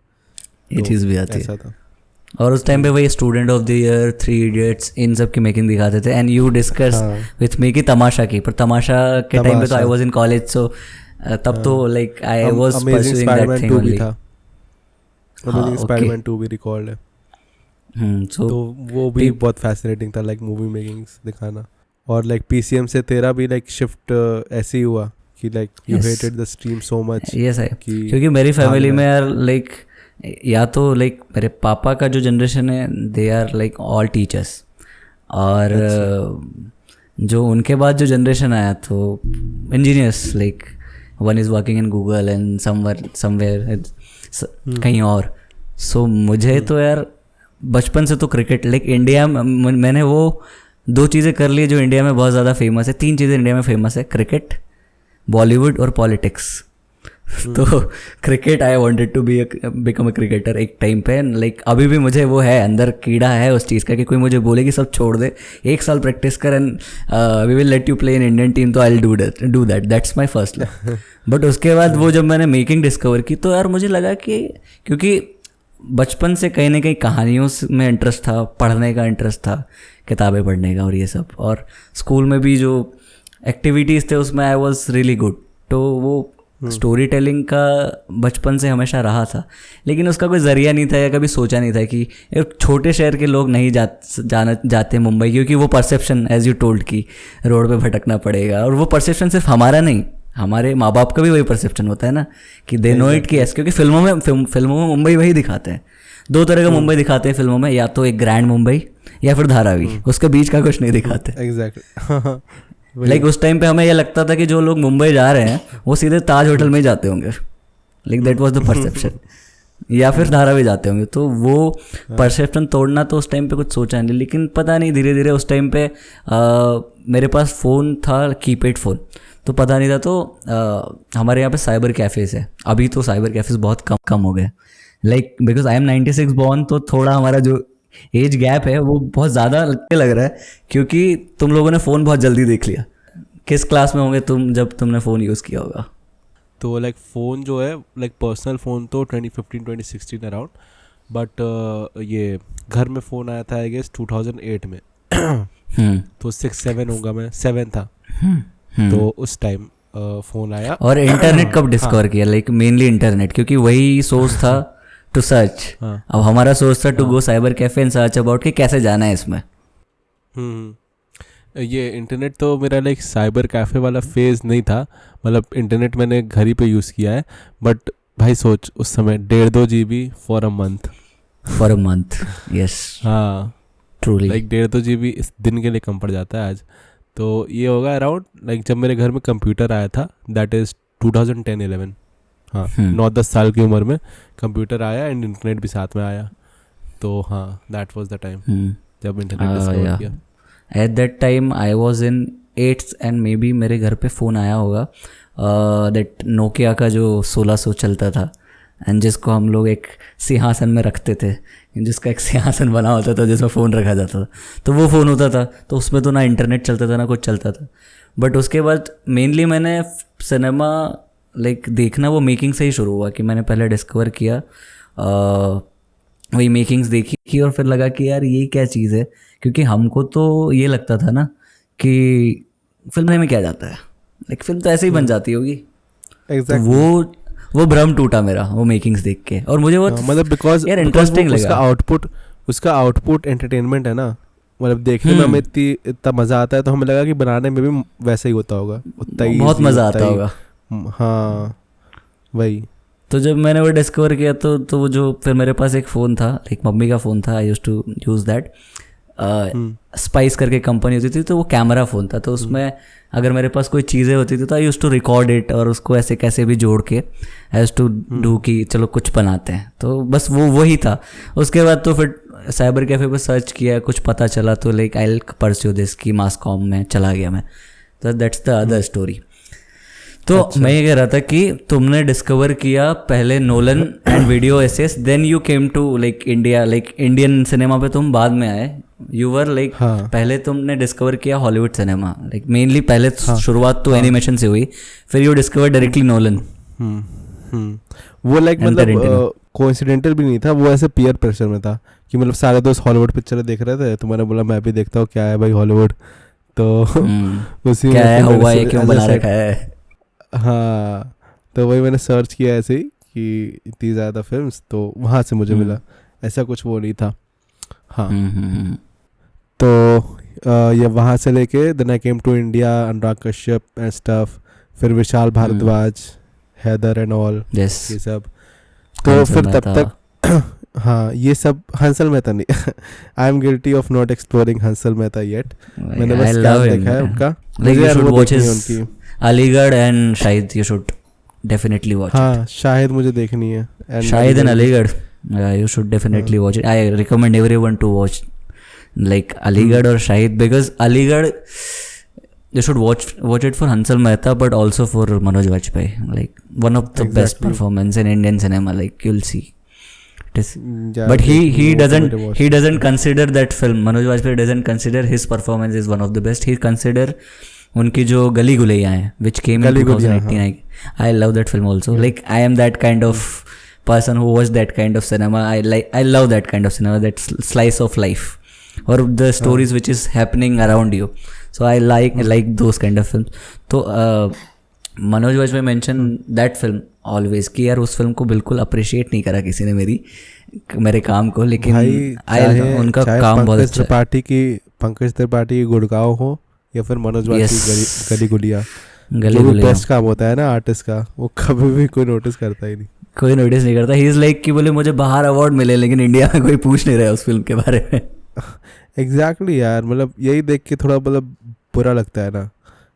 Speaker 1: ये चीज़ भी आती
Speaker 2: है. था.
Speaker 1: और उस टाइम पे वही student of the year, 3 idiots, इन सब की मेकिंग दिखाते थे. And you discuss with me की तमाशा की, पर तमाशा के टाइम पे तो आई वाज इन कॉलेज. सो तब तो like I was pursuing that thing only.
Speaker 2: Amazing Spiderman 2 भी रिकॉर्ड है.
Speaker 1: तो
Speaker 2: वो भी बहुत फैसिनेटिंग था लाइक मूवी मेकिंग्स दिखाना. और लाइक PCM से तेरा भी लाइक शिफ्ट ऐसे ही हुआ कि like you hated the stream so much.
Speaker 1: Yes है, क्योंकि मेरी फैमिली में यार लाइक या तो लाइक मेरे पापा का जो जनरेशन है they are like all teachers, और जो उनके बाद जो जनरेशन आया तो engineers, like one is working in Google and somewhere कहीं और. सो मुझे तो यार बचपन से तो क्रिकेट, लाइक इंडिया में मैंने वो 2 चीज़ें कर ली जो इंडिया में बहुत ज़्यादा फेमस है. 3 चीज़ें इंडिया में फेमस है, क्रिकेट, बॉलीवुड और पॉलिटिक्स. तो cricket I wanted to become a cricketer एक टाइम पे. लाइक अभी भी मुझे वो है, अंदर कीड़ा है उस चीज़ का कि कोई मुझे बोले कि सब छोड़ दे, 1 साल प्रैक्टिस कर and we will let you play in Indian team, तो I will do that. That's my first love. But उसके बाद वो जब मैंने मेकिंग डिस्कवर की तो यार मुझे लगा कि क्योंकि बचपन से कहीं ना कहीं कहानियों में इंटरेस्ट था, पढ़ने का इंटरेस्ट था, किताबें पढ़ने का और ये सब, और स्कूल में भी जो एक्टिविटीज़ थे उसमें आई वॉज रियली गुड. तो वो स्टोरी टेलिंग का बचपन से हमेशा रहा था, लेकिन उसका कोई ज़रिया नहीं था या कभी सोचा नहीं था कि एक छोटे शहर के लोग नहीं जाते मुंबई, क्योंकि वो परसेप्शन एज यू टोल्ड कि रोड पे भटकना पड़ेगा. और वो परसेप्शन सिर्फ हमारा नहीं, हमारे माँ बाप का भी वही परसेप्शन होता है ना कि दे नो इट कि ऐसे, क्योंकि फिल्मों में मुंबई वही दिखाते हैं. 2 तरह का मुंबई दिखाते हैं फिल्मों में, या तो एक ग्रैंड मुंबई या फिर धारावी. उसके बीच का कुछ नहीं दिखाते.
Speaker 2: एग्जैक्टली.
Speaker 1: लाइक उस टाइम पे हमें ये लगता था कि जो लोग मुंबई जा रहे हैं वो सीधे ताज होटल में ही जाते होंगे. Like that was the perception. या फिर धारावी जाते होंगे। तो वो परसेप्शन तोड़ना तो उस टाइम पे कुछ सोचा नहीं, लेकिन पता नहीं धीरे धीरे उस टाइम पे मेरे पास फ़ोन था, कीपैड फ़ोन, तो पता नहीं था। तो हमारे यहाँ पे साइबर कैफ़ेज़ है, अभी तो साइबर कैफ़ेज़ बहुत कम हो गए, like because I am 96 born, तो थोड़ा हमारा जो एज गैप है वो बहुत ज़्यादा लग रहा है, क्योंकि तुम लोगों ने फ़ोन बहुत जल्दी देख लिया। किस क्लास में होंगे तुम जब तुमने फ़ोन यूज़ किया होगा?
Speaker 2: तो लाइक फ़ोन जो है, लाइक पर्सनल फ़ोन तो 2015-2016 अराउंड, बट ये घर में फ़ोन आया था आई गेस 2008 में। तो 6-7 होगा, मैं 7 था। तो उस टाइम फ़ोन आया।
Speaker 1: और इंटरनेट कब डिस्कवर किया? लाइक मेनली इंटरनेट, क्योंकि वही सोर्स था टू सर्च। अब हमारा सोर्स था to go cyber cafe and search about कि कैसे जाना है इसमें।
Speaker 2: ये इंटरनेट तो मेरा लाइक साइबर कैफ़े वाला फेज़ नहीं था, मतलब इंटरनेट मैंने घर ही पे यूज़ किया है। बट भाई सोच, उस समय 1.5-2 GB for a month. Yes, हाँ, ट्रूली, लाइक 1.5-2 GB इस दिन के लिए कम पड़ जाता है आज। तो ये होगा अराउंड लाइक जब मेरे घर में कंप्यूटर आया था, दैट इज़ 2010-11। हाँ, 9-10 साल की उम्र में कंप्यूटर आया एंड इंटरनेट भी साथ में आया। तो हाँ, दैट वाज द टाइम जब इंटरनेट डिस्कवर किया।
Speaker 1: Eight that time I was in 8th and may be मेरे घर पे फ़ोन आया होगा, दैट नोकिया का जो 1600 चलता था, एंड जिसको हम लोग एक सिंहासन में रखते थे, जिसका एक सिंहासन बना होता था जिसमें फ़ोन रखा जाता था। तो वो फ़ोन होता था, तो उसमें तो ना इंटरनेट चलता था ना कुछ चलता था। बट उसके बाद मेनली मैंने सिनेमा लाइक देखना वो मेकिंग से ही शुरू हुआ, कि मैंने पहले डिस्कवर किया, वही मेकिंग्स देखी और फिर लगा कि यार ये क्या चीज़ है, क्योंकि हमको तो ये लगता था ना कि फिल्म में क्या जाता है, लाइक फिल्म तो ऐसे ही बन जाती होगी।
Speaker 2: Exactly.
Speaker 1: तो वो भ्रम टूटा मेरा वो मेकिंग्स देख के, और मुझे वो
Speaker 2: मतलब बिकॉज
Speaker 1: यार इंटरेस्टिंग लगा।
Speaker 2: उसका आउटपुट एंटरटेनमेंट है ना, मतलब देखने में हमें इतना मज़ा आता है, तो हमें लगा कि बनाने में भी वैसा ही होता होगा, उतना ही
Speaker 1: बहुत मज़ा आता होगा।
Speaker 2: हाँ वही।
Speaker 1: तो जब मैंने वो डिस्कवर किया तो वो जो फिर मेरे पास एक फ़ोन था, एक मम्मी का फ़ोन था, I used to use that, Spice करके कंपनी होती थी, तो वो कैमरा फ़ोन था। तो उसमें अगर मेरे पास कोई चीज़ें होती थी तो I used to record it, और उसको ऐसे कैसे भी जोड़ के आई यूज्ड टू डू कि चलो कुछ बनाते हैं। तो बस वही था। उसके बाद तो फिर साइबर कैफ़े पर सर्च किया, कुछ पता चला, तो like I will pursue this की मास कॉम में चला गया मैं। तो दैट्स द अदर स्टोरी। तो अच्छा, मैं ये कह रहा था कि तुमने डिस्कवर किया पहले Nolan and video essays, then you came to like India, like Indian cinema पे तुम बाद में आए। यू वर लाइक पहले तुमने डिस्कवर किया हॉलीवुड सिनेमा, लाइक मेनली पहले शुरुआत तो एनिमेशन से हुई, फिर यू डिस्कवर डायरेक्टली नोलन।
Speaker 2: वो लाइक मतलब कोइंसिडेंटल भी नहीं था, वो ऐसे पीयर प्रेशर में था कि मतलब सारे दोस्त हॉलीवुड पिक्चर देख रहे थे, तो मैंने बोला मैं भी देखता हूँ क्या है भाई हॉलीवुड। तो उसी
Speaker 1: क्या है हुआ है, क्यों बना रखा है।
Speaker 2: हाँ, तो वही मैंने सर्च किया ऐसे ही कि इतनी ज़्यादा फिल्म्स, तो वहाँ से मुझे मिला, ऐसा कुछ वो नहीं था। हाँ, तो ये वहाँ से लेके then I came to India, Anurag Kashyap and stuff, फिर विशाल भारद्वाज, हैदर एंड ऑल, ये सब। तो फिर तब तक हाँ ये सब हंसल मेहता नहीं, I am guilty of not exploring Hansal Mehta yet. मैंने बस काम देखा है उनका, मुझे यार वो देखनी है उनकी
Speaker 1: Aligarh and Shahid, you should definitely watch.
Speaker 2: हाँ, शाहिद मुझे देखनी है,
Speaker 1: Shahid and Aligarh, you should definitely watch it. I recommend everyone to watch like Aligarh or Shahid, because Aligarh you should watch it for Hansal Mehta, but also for Manoj Vajpayee, like one of the best performance in Indian cinema, like you'll see it is. But he doesn't consider that film, Manoj Vajpayee doesn't consider his performance is one of the best. He consider उनकी जो गली गुलैया है which came in 2018. I love that film also. Like I am that kind of person who watch that kind of cinema. I love that kind of cinema, that slice of life or the stories which is happening around you. So I like those kind of films. तो Manoj Vajpayee mention that film always कि यार उस film को बिल्कुल appreciate नहीं करा किसी ने मेरे काम को, लेकिन उनका काम बहुत अच्छा है।
Speaker 2: पंकज त्रिपाठी की गुड़गांव हो या फिर मनोज वाजपेयी गली गुलिया, बेस्ट काम होता है ना आर्टिस्ट का, वो कभी भी कोई नोटिस करता ही नहीं,
Speaker 1: कोई नोटिस नहीं करता। ही इज़ लाइक कि बोले मुझे बाहर अवार्ड मिले लेकिन इंडिया में कोई पूछ नहीं रहा उस फिल्म के बारे में।
Speaker 2: एग्जैक्टली यार, मतलब यही देख के थोड़ा मतलब बुरा लगता है ना।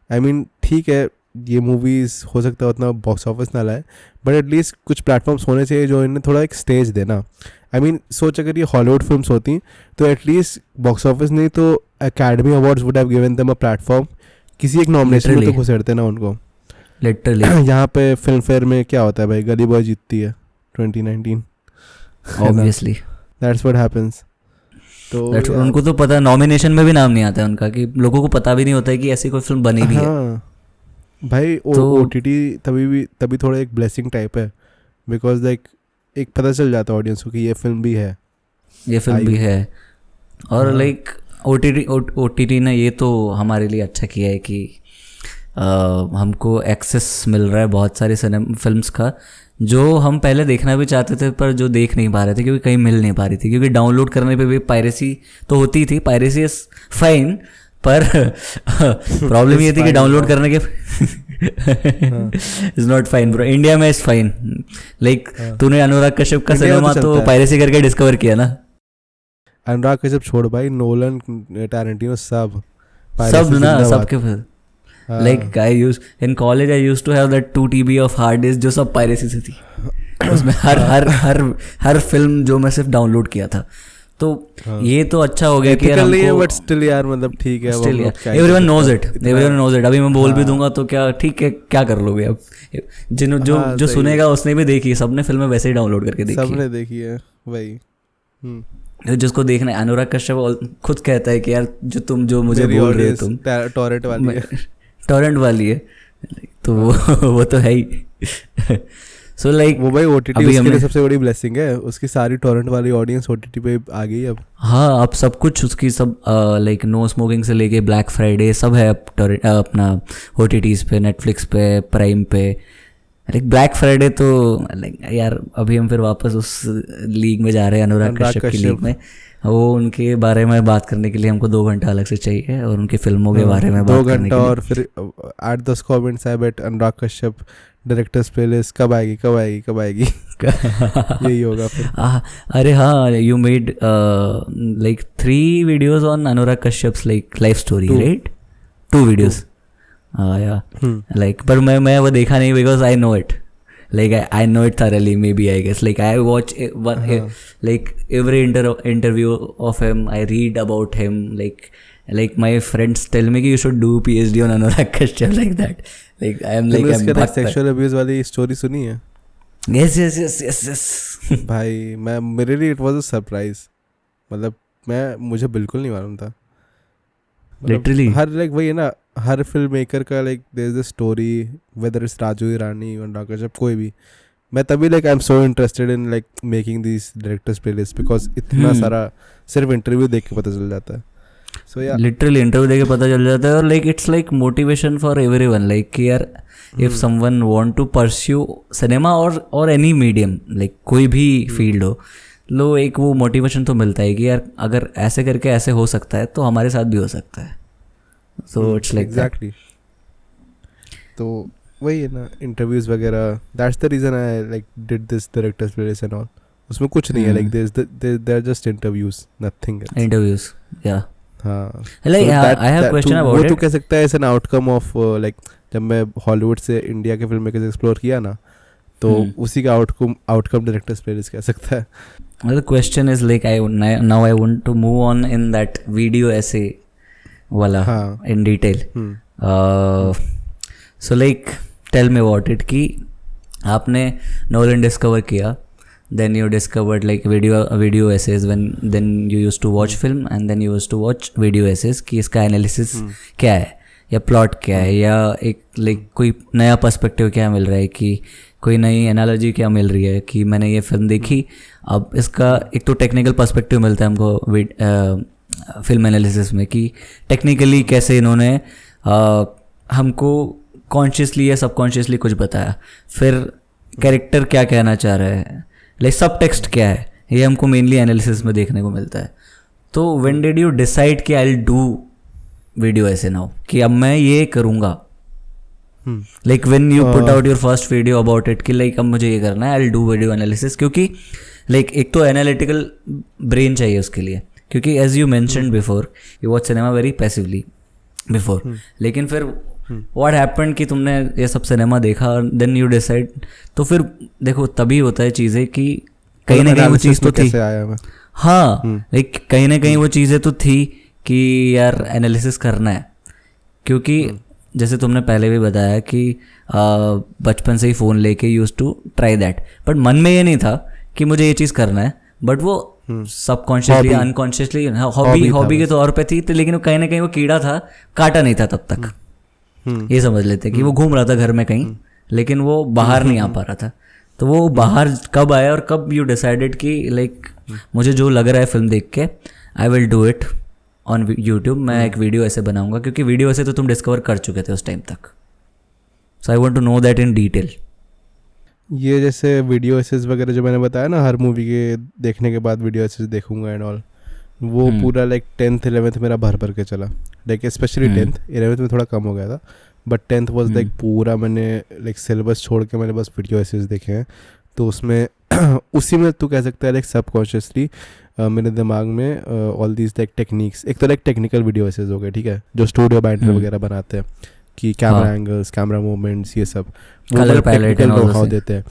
Speaker 2: आई मीन ठीक है, ये मूवीज़ हो सकता है उतना बॉक्स ऑफिस ना लाए, बट एटलीस्ट कुछ प्लेटफॉर्म्स होने चाहिए जो इन्हें थोड़ा एक स्टेज देना. आई मीन सोच अगर ये हॉलीवुड फिल्म्स होती तो एटलीस्ट बॉक्स ऑफिस नहीं तो academy awards would have given them a platform. किसी एक नॉमिनेशन में तो घुसेड़ते ना उनको.
Speaker 1: लिटरली
Speaker 2: यहाँ पे फिल्म फेयर में क्या होता है भाई, गली बॉय जीतती है 2019.
Speaker 1: Obviously
Speaker 2: that's what happens. तो
Speaker 1: उनको तो पता, नॉमिनेशन में भी नाम नहीं आता है उनका, कि लोगों को पता भी नहीं होता है कि ऐसी कोई फिल्म बनी भी है.
Speaker 2: भाई OTT तभी थोड़ा एक ब्लेसिंग टाइप है, बिकॉज लाइक एक पता चल जाता है ऑडियंस को कि ये फिल्म भी है,
Speaker 1: ये फिल्म भी है. और लाइक OTT ने ये तो हमारे लिए अच्छा किया है कि हमको एक्सेस मिल रहा है बहुत सारे फिल्म्स का, जो हम पहले देखना भी चाहते थे पर जो देख नहीं पा रहे थे क्योंकि कहीं मिल नहीं पा रही थी, क्योंकि डाउनलोड करने पे भी पायरेसी तो होती थी. पायरेसी इज फाइन, पर प्रॉब्लम ये थी कि डाउनलोड करने के is not fine bro. India में इज फाइन. लाइक तूने अनुराग कश्यप का सिनेमा तो पायरेसी करके डिस्कवर किया ना.
Speaker 2: अनुराग कश्यप छोड़ भाई, नोलन, टैरेंटिनो सब
Speaker 1: ना, सबके फिर like I use in college, I use to have that 2 TB of hard disk जो सब पायरेसी से थी. उसमें हर फिल्म जो मैं सिर्फ डाउनलोड किया था. तो ये तो अच्छा हो गया कि यार हमको,
Speaker 2: बट स्टिल यार मतलब ठीक है,
Speaker 1: स्टिल यार एवरीवन नोज इट. अभी मैं बोल भी दूंगा तो क्या ठीक है, क्या कर लोगे अब. जो सुनेगा उसने भी देखी, सबने फिल्में वैसे ही डाउनलोड करके देखी,
Speaker 2: सबने देखी है वही.
Speaker 1: जिसको देखना है, अनुराग कश्यप खुद कहता है कि यार जो मुझे बोल रहे हो तुम टॉरेंट वाली है, तो वो तो है ही. सो लाइक
Speaker 2: वो भाई OTT उसके लिए सबसे बड़ी ब्लेसिंग है, उसकी सारी टॉरेंट वाली ऑडियंस OTT पे आ गई अब.
Speaker 1: हाँ, अब सब कुछ उसकी सब लाइक नो स्मोकिंग से लेके ब्लैक फ्राइडे सब है अब अपना OTTs पे, नेटफ्लिक्स पे, प्राइम पे. लाइक ब्लैक फ्राइडे तो लाइक यार अभी हम फिर वापस उस लीग में जा रहे हैं, अनुराग कश्यप की लीग में. वो उनके बारे में बात करने के लिए हमको 2 घंटा अलग से चाहिए, और उनकी फिल्मों के बारे में बात करने के लिए 2 घंटा.
Speaker 2: और फिर 8-10 comments I bet Anurag Kashyap directors playlist कब आएगी यही होगा फिर.
Speaker 1: अरे हाँ, you made like 3 videos on Anurag Kashyap's like life story, right? 2 videos. या लाइक पर मैं वो देखा नहीं because I know it. Like I know it thoroughly, maybe I guess. Like I watch like every interview of him. I read about him. Like my friends tell me कि you should do PhD on Anurag Kashyap like that. Like I'm
Speaker 2: sexual abuse वाली story सुनी है?
Speaker 1: Yes.
Speaker 2: भाई मेरे लिए it was a surprise. मतलब मुझे बिल्कुल नहीं मालूम था.
Speaker 1: Literally.
Speaker 2: हर लाइक वही है ना, हर फिल्म मेकर का like there is a story, whether it's Raju Hirani, Anurag Kashyap, कोई भी. मैं तभी like I am so interested in like making this directors playlist, because इतना सारा सिर्फ इंटरव्यू देख के पता चल जाता है. सो या
Speaker 1: लिटरली इंटरव्यू देख के पता चल जाता है. और like it's like motivation for everyone. Like कि यार if someone want to pursue cinema और एनी मीडियम, लाइक कोई भी फील्ड हो, लो एक वो मोटिवेशन तो मिलता है कि यार अगर ऐसे करके ऐसे हो सकता है तो हमारे साथ भी हो सकता है. So it's like
Speaker 2: exactly. तो वही है ना, इंटरव्यूज वगैरह, that's the reason I like did this directors playlist and all. उसमें कुछ नहीं है, like there are just interviews, nothing else.
Speaker 1: Interviews या
Speaker 2: हाँ.
Speaker 1: Like I have question about it.
Speaker 2: वो तो कह सकता है as an outcome of like जब मैं हॉलीवुड से इंडिया के फिल्म मेकर्स एक्सप्लोर किया ना, तो उसी का आउटकम डायरेक्टर्स प्लेलिस्ट कह सकता है.
Speaker 1: The question is like now I want to move on in that video essay wala in detail. So like tell me about it कि आपने Nolan discover किया, then you discovered like video essays, then you used to watch film and then you used to watch video essays कि इसका analysis क्या है या plot क्या है या एक लाइक कोई नया पर्सपेक्टिव क्या मिल रहा है, कि कोई नई एनालॉजी क्या मिल रही है कि मैंने ये फिल्म देखी. अब इसका एक तो टेक्निकल पर्सपेक्टिव मिलता है हमको फिल्म एनालिसिस में कि टेक्निकली कैसे इन्होंने हमको कॉन्शियसली या सबकॉन्शियसली कुछ बताया. फिर कैरेक्टर क्या कहना चाह रहा है, लाइक सब टेक्स्ट क्या है, ये हमको मेनली एनालिसिस में देखने को मिलता है. तो व्हेन डिड यू डिसाइड कि आई विल डू वीडियो ऐसे नाउ, कि अब मैं ये करूँगा. Like when you put out your first video about it कि लाइक अब मुझे ये करना है, I will do video analysis. क्योंकि लाइक एक तो एनालिटिकल ब्रेन चाहिए उसके लिए, क्योंकि as you mentioned before you watch cinema very passively before. लेकिन फिर व्हाट हैपेंड कि तुमने ये सब सिनेमा देखा और देन यू डिसाइड, तो फिर देखो तभी होता है चीज़ें कि कहीं ना कहीं वो चीज़ तो थी। हाँ, लाइक कहीं ना कहीं वो चीज़ें तो थी कि यार एनालिसिस करना है, क्योंकि जैसे तुमने पहले भी बताया कि बचपन से ही फ़ोन लेके use to try that, but मन में ये नहीं था कि मुझे ये चीज़ करना है, बट वो सबकॉन्शियसली अनकॉन्शियसली हॉबी के तौर पे थी, तो लेकिन वो कहीं ना कहीं वो कीड़ा था, काटा नहीं था तब तक। ये समझ लेते कि वो घूम रहा था घर में कहीं, लेकिन वो बाहर नहीं आ पा रहा था। तो वो बाहर कब आया और कब यू डिसाइडेड कि लाइक मुझे जो लग रहा है फिल्म देख के आई will do it on YouTube, मैं एक वीडियो ऐसे बनाऊंगा, क्योंकि वीडियो ऐसे तो तुम डिस्कवर कर चुके थे उस टाइम तक, so I want to know that in detail.
Speaker 2: ये जैसे वीडियो एसेस वगैरह जो मैंने बताया ना, हर मूवी के देखने के बाद वीडियो एसेस देखूंगा एंड ऑल, वो पूरा लाइक 10th 11th मेरा भर के चला, लाइक स्पेशली 10th 11th में थोड़ा कम हो गया था, बट 10th वाज लाइक पूरा मैंने लाइक सिलेबस छोड़ के मैंने बस वीडियो एसेस देखे हैं। तो उसमें उसी में तू कह सकता है लाइक सबकॉन्शियसली मेरे दिमाग में ऑल दीज लाइक टेक्निक्स, एक तो लाइक टेक्निकल वीडियो एसेस हो गए, ठीक है, जो स्टूडियो बैंटर वगैरह बनाते हैं कि कैमरा एंगल्स, कैमरा मूवमेंट्स, ये सब
Speaker 1: कलर पैलेट
Speaker 2: नो हाउ देते हैं,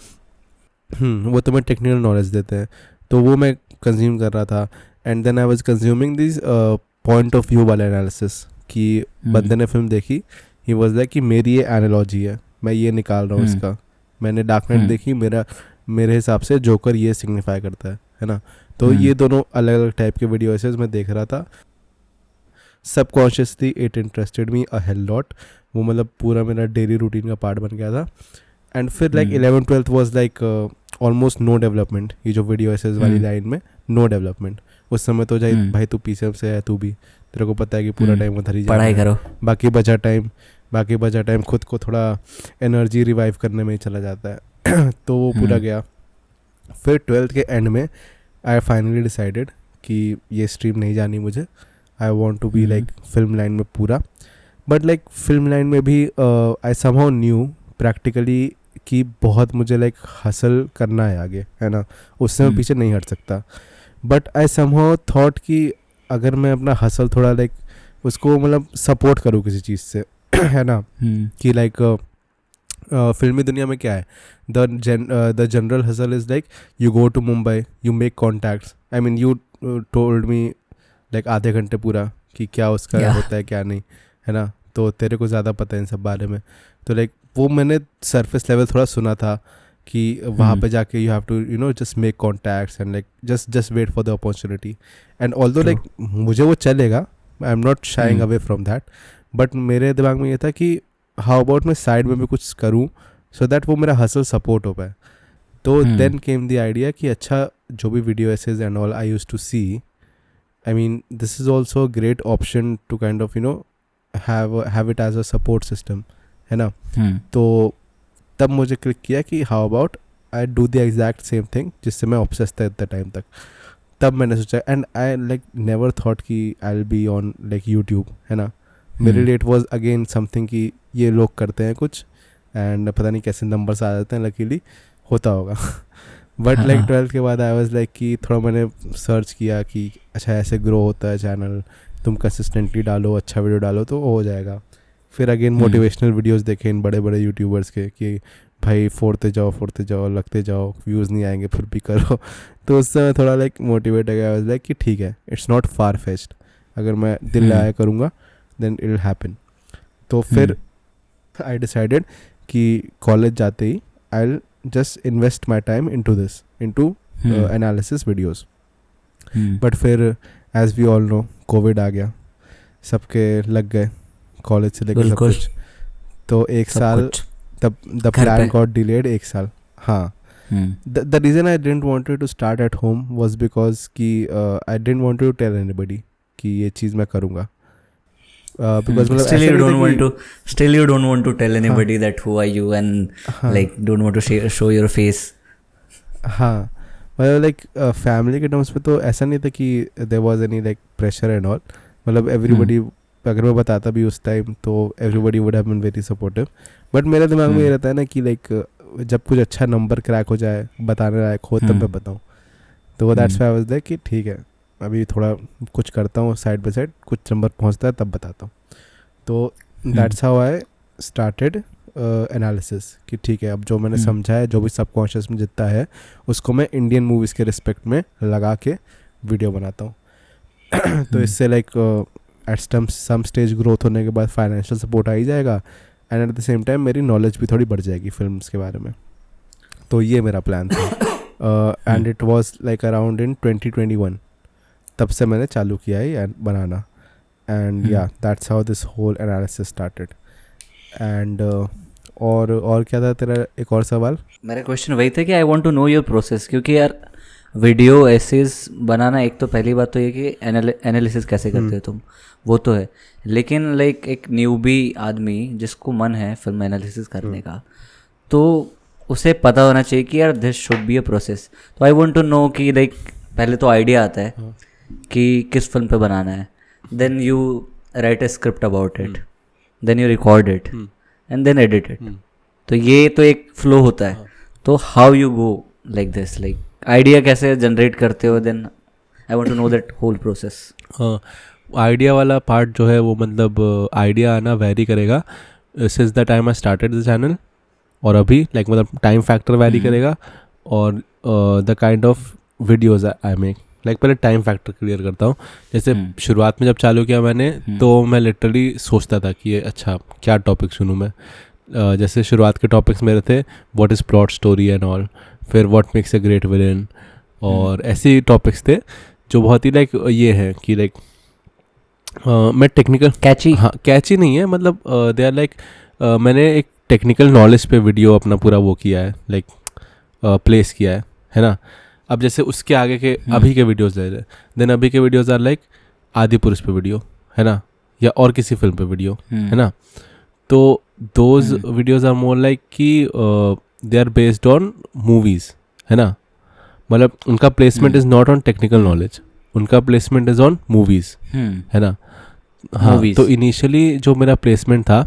Speaker 2: वो तुम्हें टेक्निकल नॉलेज देते हैं, तो वो मैं कंज्यूम कर रहा था। And then I was consuming this point of view वाला एनालिसिस कि बंदे ने फिल्म देखी, ही वाज लाइक कि मेरी ये एनालॉजी है, मैं ये निकाल रहा हूँ इसका, मैंने डार्क नाइट देखी, मेरे हिसाब से जोकर ये सिग्निफाई करता है ना। तो ये दोनों अलग अलग टाइप के वीडियो एसेस मैं देख रहा था। Subconsciously it interested me a hell lot, वो मतलब पूरा मेरा डेली रूटीन का पार्ट बन गया था। एंड फिर like 11th 12th was like almost no development, ये जो वीडियो एसेस वाली लाइन में नो डेवलपमेंट। उस समय तो भाई तू पीसीएम से है, तू भी तेरे को पता है कि पूरा टाइम उधर ही
Speaker 1: पढ़ाई करो,
Speaker 2: बाकी बचा टाइम खुद को थोड़ा एनर्जी रिवाइव करने में ही चला जाता है। तो वो पूरा गया। फिर 12th के एंड में आई फाइनली डिसाइडेड कि ये स्ट्रीम नहीं जानी मुझे, I want to be like film line में पूरा। बट लाइक फिल्म लाइन में भी आई समहाउ न्यू प्रैक्टिकली कि बहुत मुझे लाइक हासिल करना है आगे, है ना, उससे मैं पीछे नहीं हट सकता। बट आई समहाउ थॉट कि अगर मैं अपना हासिल थोड़ा लाइक उसको मतलब सपोर्ट करूँ किसी चीज़ से, है ना, कि लाइक फिल्मी दुनिया में क्या है, the general hustle is like you go to Mumbai, you make contacts, I mean you told me like आधे घंटे पूरा कि क्या उसका होता है क्या नहीं, है ना, तो तेरे को ज़्यादा पता है इन सब बारे में। तो लाइक वो मैंने सरफेस लेवल थोड़ा सुना था कि वहाँ पे जाके you have to you know just make contacts and like just wait for the opportunity. And although like मुझे वो चलेगा, I am not shying away from that, but मेरे दिमाग में ये था कि हाउ अबाउट मैं साइड में भी कुछ करूँ सो दैट वो मेरा हसल सपोर्ट हो पाए। तो देन केम द आइडिया कि अच्छा जो भी video essays and all I used to see, I mean this is also a great option to kind of you know have it as a support system, है ना। तो तब मुझे click किया कि how about I do the exact same thing जिससे मैं obsessed था इतना टाइम तक। तब मैंने सोचा and I like never thought कि I will be on like YouTube, है ना। मेरे लिए इट वॉज अगेन समथिंग कि ये लोग करते हैं कुछ एंड पता नहीं कैसे नंबर्स आ जाते हैं, लकीली होता होगा। बट लाइक 12th के बाद आई वाज लाइक कि थोड़ा मैंने सर्च किया कि अच्छा ऐसे ग्रो होता है चैनल, तुम कंसिस्टेंटली डालो, अच्छा वीडियो डालो तो हो जाएगा। फिर अगेन मोटिवेशनल वीडियोस देखे इन बड़े बड़े यूट्यूबर्स के कि भाई फोड़ते जाओ लगते जाओ, व्यूज़ नहीं आएंगे फिर भी करो। तो उस समय थोड़ा लाइक मोटिवेट हो गया, लाइक कि ठीक है, इट्स नॉट फार फेच्ड, अगर मैं दिल लगाया करूँगा देन इट विल हैपन। तो फिर आई डिसाइडेड कि कॉलेज जाते ही I will just invest my time into this, into analysis videos. But फिर as we all know covid आ गया, सबके लग गए कॉलेज से लेकर सब कुछ, तो एक साल तब द प्लान गॉट डिलेड, एक साल। हाँ, the reason I didn't wanted to start at home was because कि I didn't want to tell anybody कि ये चीज़ मैं करूँगा। Because
Speaker 1: still you don't want to tell anybody that who are you and like don't want to show your face.
Speaker 2: हाँ, मतलब like family के terms पे तो ऐसा नहीं था कि there was any like pressure and all, मतलब everybody अगर मैं बताता भी उस टाइम तो everybody would have been very supportive. But मेरे दिमाग में ये रहता है ना कि लाइक जब कुछ अच्छा नंबर क्रैक हो जाए, बताने लायक हो, तब मैं बताऊँ। तो that's why I was like कि ठीक है, अभी थोड़ा कुछ करता हूँ साइड बाय साइड, कुछ नंबर पहुँचता है तब बताता हूँ। तो that's how I started analysis कि ठीक है अब जो मैंने समझा है, जो भी सबकॉन्शियस में जितना है, उसको मैं इंडियन मूवीज़ के रिस्पेक्ट में लगा के वीडियो बनाता हूँ. तो इससे like at some stage growth होने के बाद फाइनेंशियल सपोर्ट आ ही जाएगा, and at the same time मेरी नॉलेज भी थोड़ी बढ़ जाएगी फिल्म्स के बारे में. तो ये मेरा प्लान था, and it was like around in 2021 तब से मैंने चालू किया है बनाना. And yeah that's how this whole analysis started. And और क्या था तेरा एक और सवाल?
Speaker 1: मेरा क्वेश्चन वही था कि I want to know your process, क्योंकि यार वीडियो एसेज बनाना, एक तो पहली बात तो ये कि एनालिसिस कैसे करते हो तुम, वो तो है, लेकिन लाइक एक न्यूबी आदमी जिसको मन है फिल्म एनालिसिस करने का, तो उसे पता होना चाहिए कि यार this should be a process. तो आई वांट टू नो कि लाइक पहले तो आइडिया आता है कि किस फिल्म पे बनाना है, then you write a script about it, then you record it and then edit it. तो ये तो एक फ्लो होता है. तो how you go like this, like idea कैसे जनरेट करते हो, then I want to know that whole process.
Speaker 3: Idea वाला पार्ट जो है वो मतलब आइडिया आना वेरी करेगा since the time I started the channel, और अभी लाइक मतलब टाइम फैक्टर वेरी करेगा, और the kind of videos I make. Like पहले टाइम फैक्टर क्लियर करता हूँ. जैसे शुरुआत में जब चालू किया मैंने, तो मैं लिटरली सोचता था कि अच्छा क्या टॉपिक चुनूँ मैं. जैसे शुरुआत के टॉपिक्स मेरे थे what is plot story and all, फिर what makes a great villain, और ऐसे टॉपिक्स थे जो बहुत ही लाइक ये है कि लाइक मैं टेक्निकल
Speaker 1: कैची,
Speaker 3: हाँ कैची नहीं है, मतलब दे आर लाइक मैंने एक टेक्निकल नॉलेज पे वीडियो अपना पूरा वो किया है, लाइक प्लेस किया है ना. अब जैसे उसके आगे के अभी के वीडियोस ले रहे, देन अभी के वीडियोस आर लाइक आदि पुरुष पे वीडियो है ना, या और किसी फिल्म पे वीडियो है ना. तो those videos are more like कि they are based on movies है ना. मतलब उनका placement is not on technical knowledge, उनका प्लेसमेंट इज़ ऑन मूवीज़ है ना. हाँ, तो इनिशियली जो मेरा प्लेसमेंट था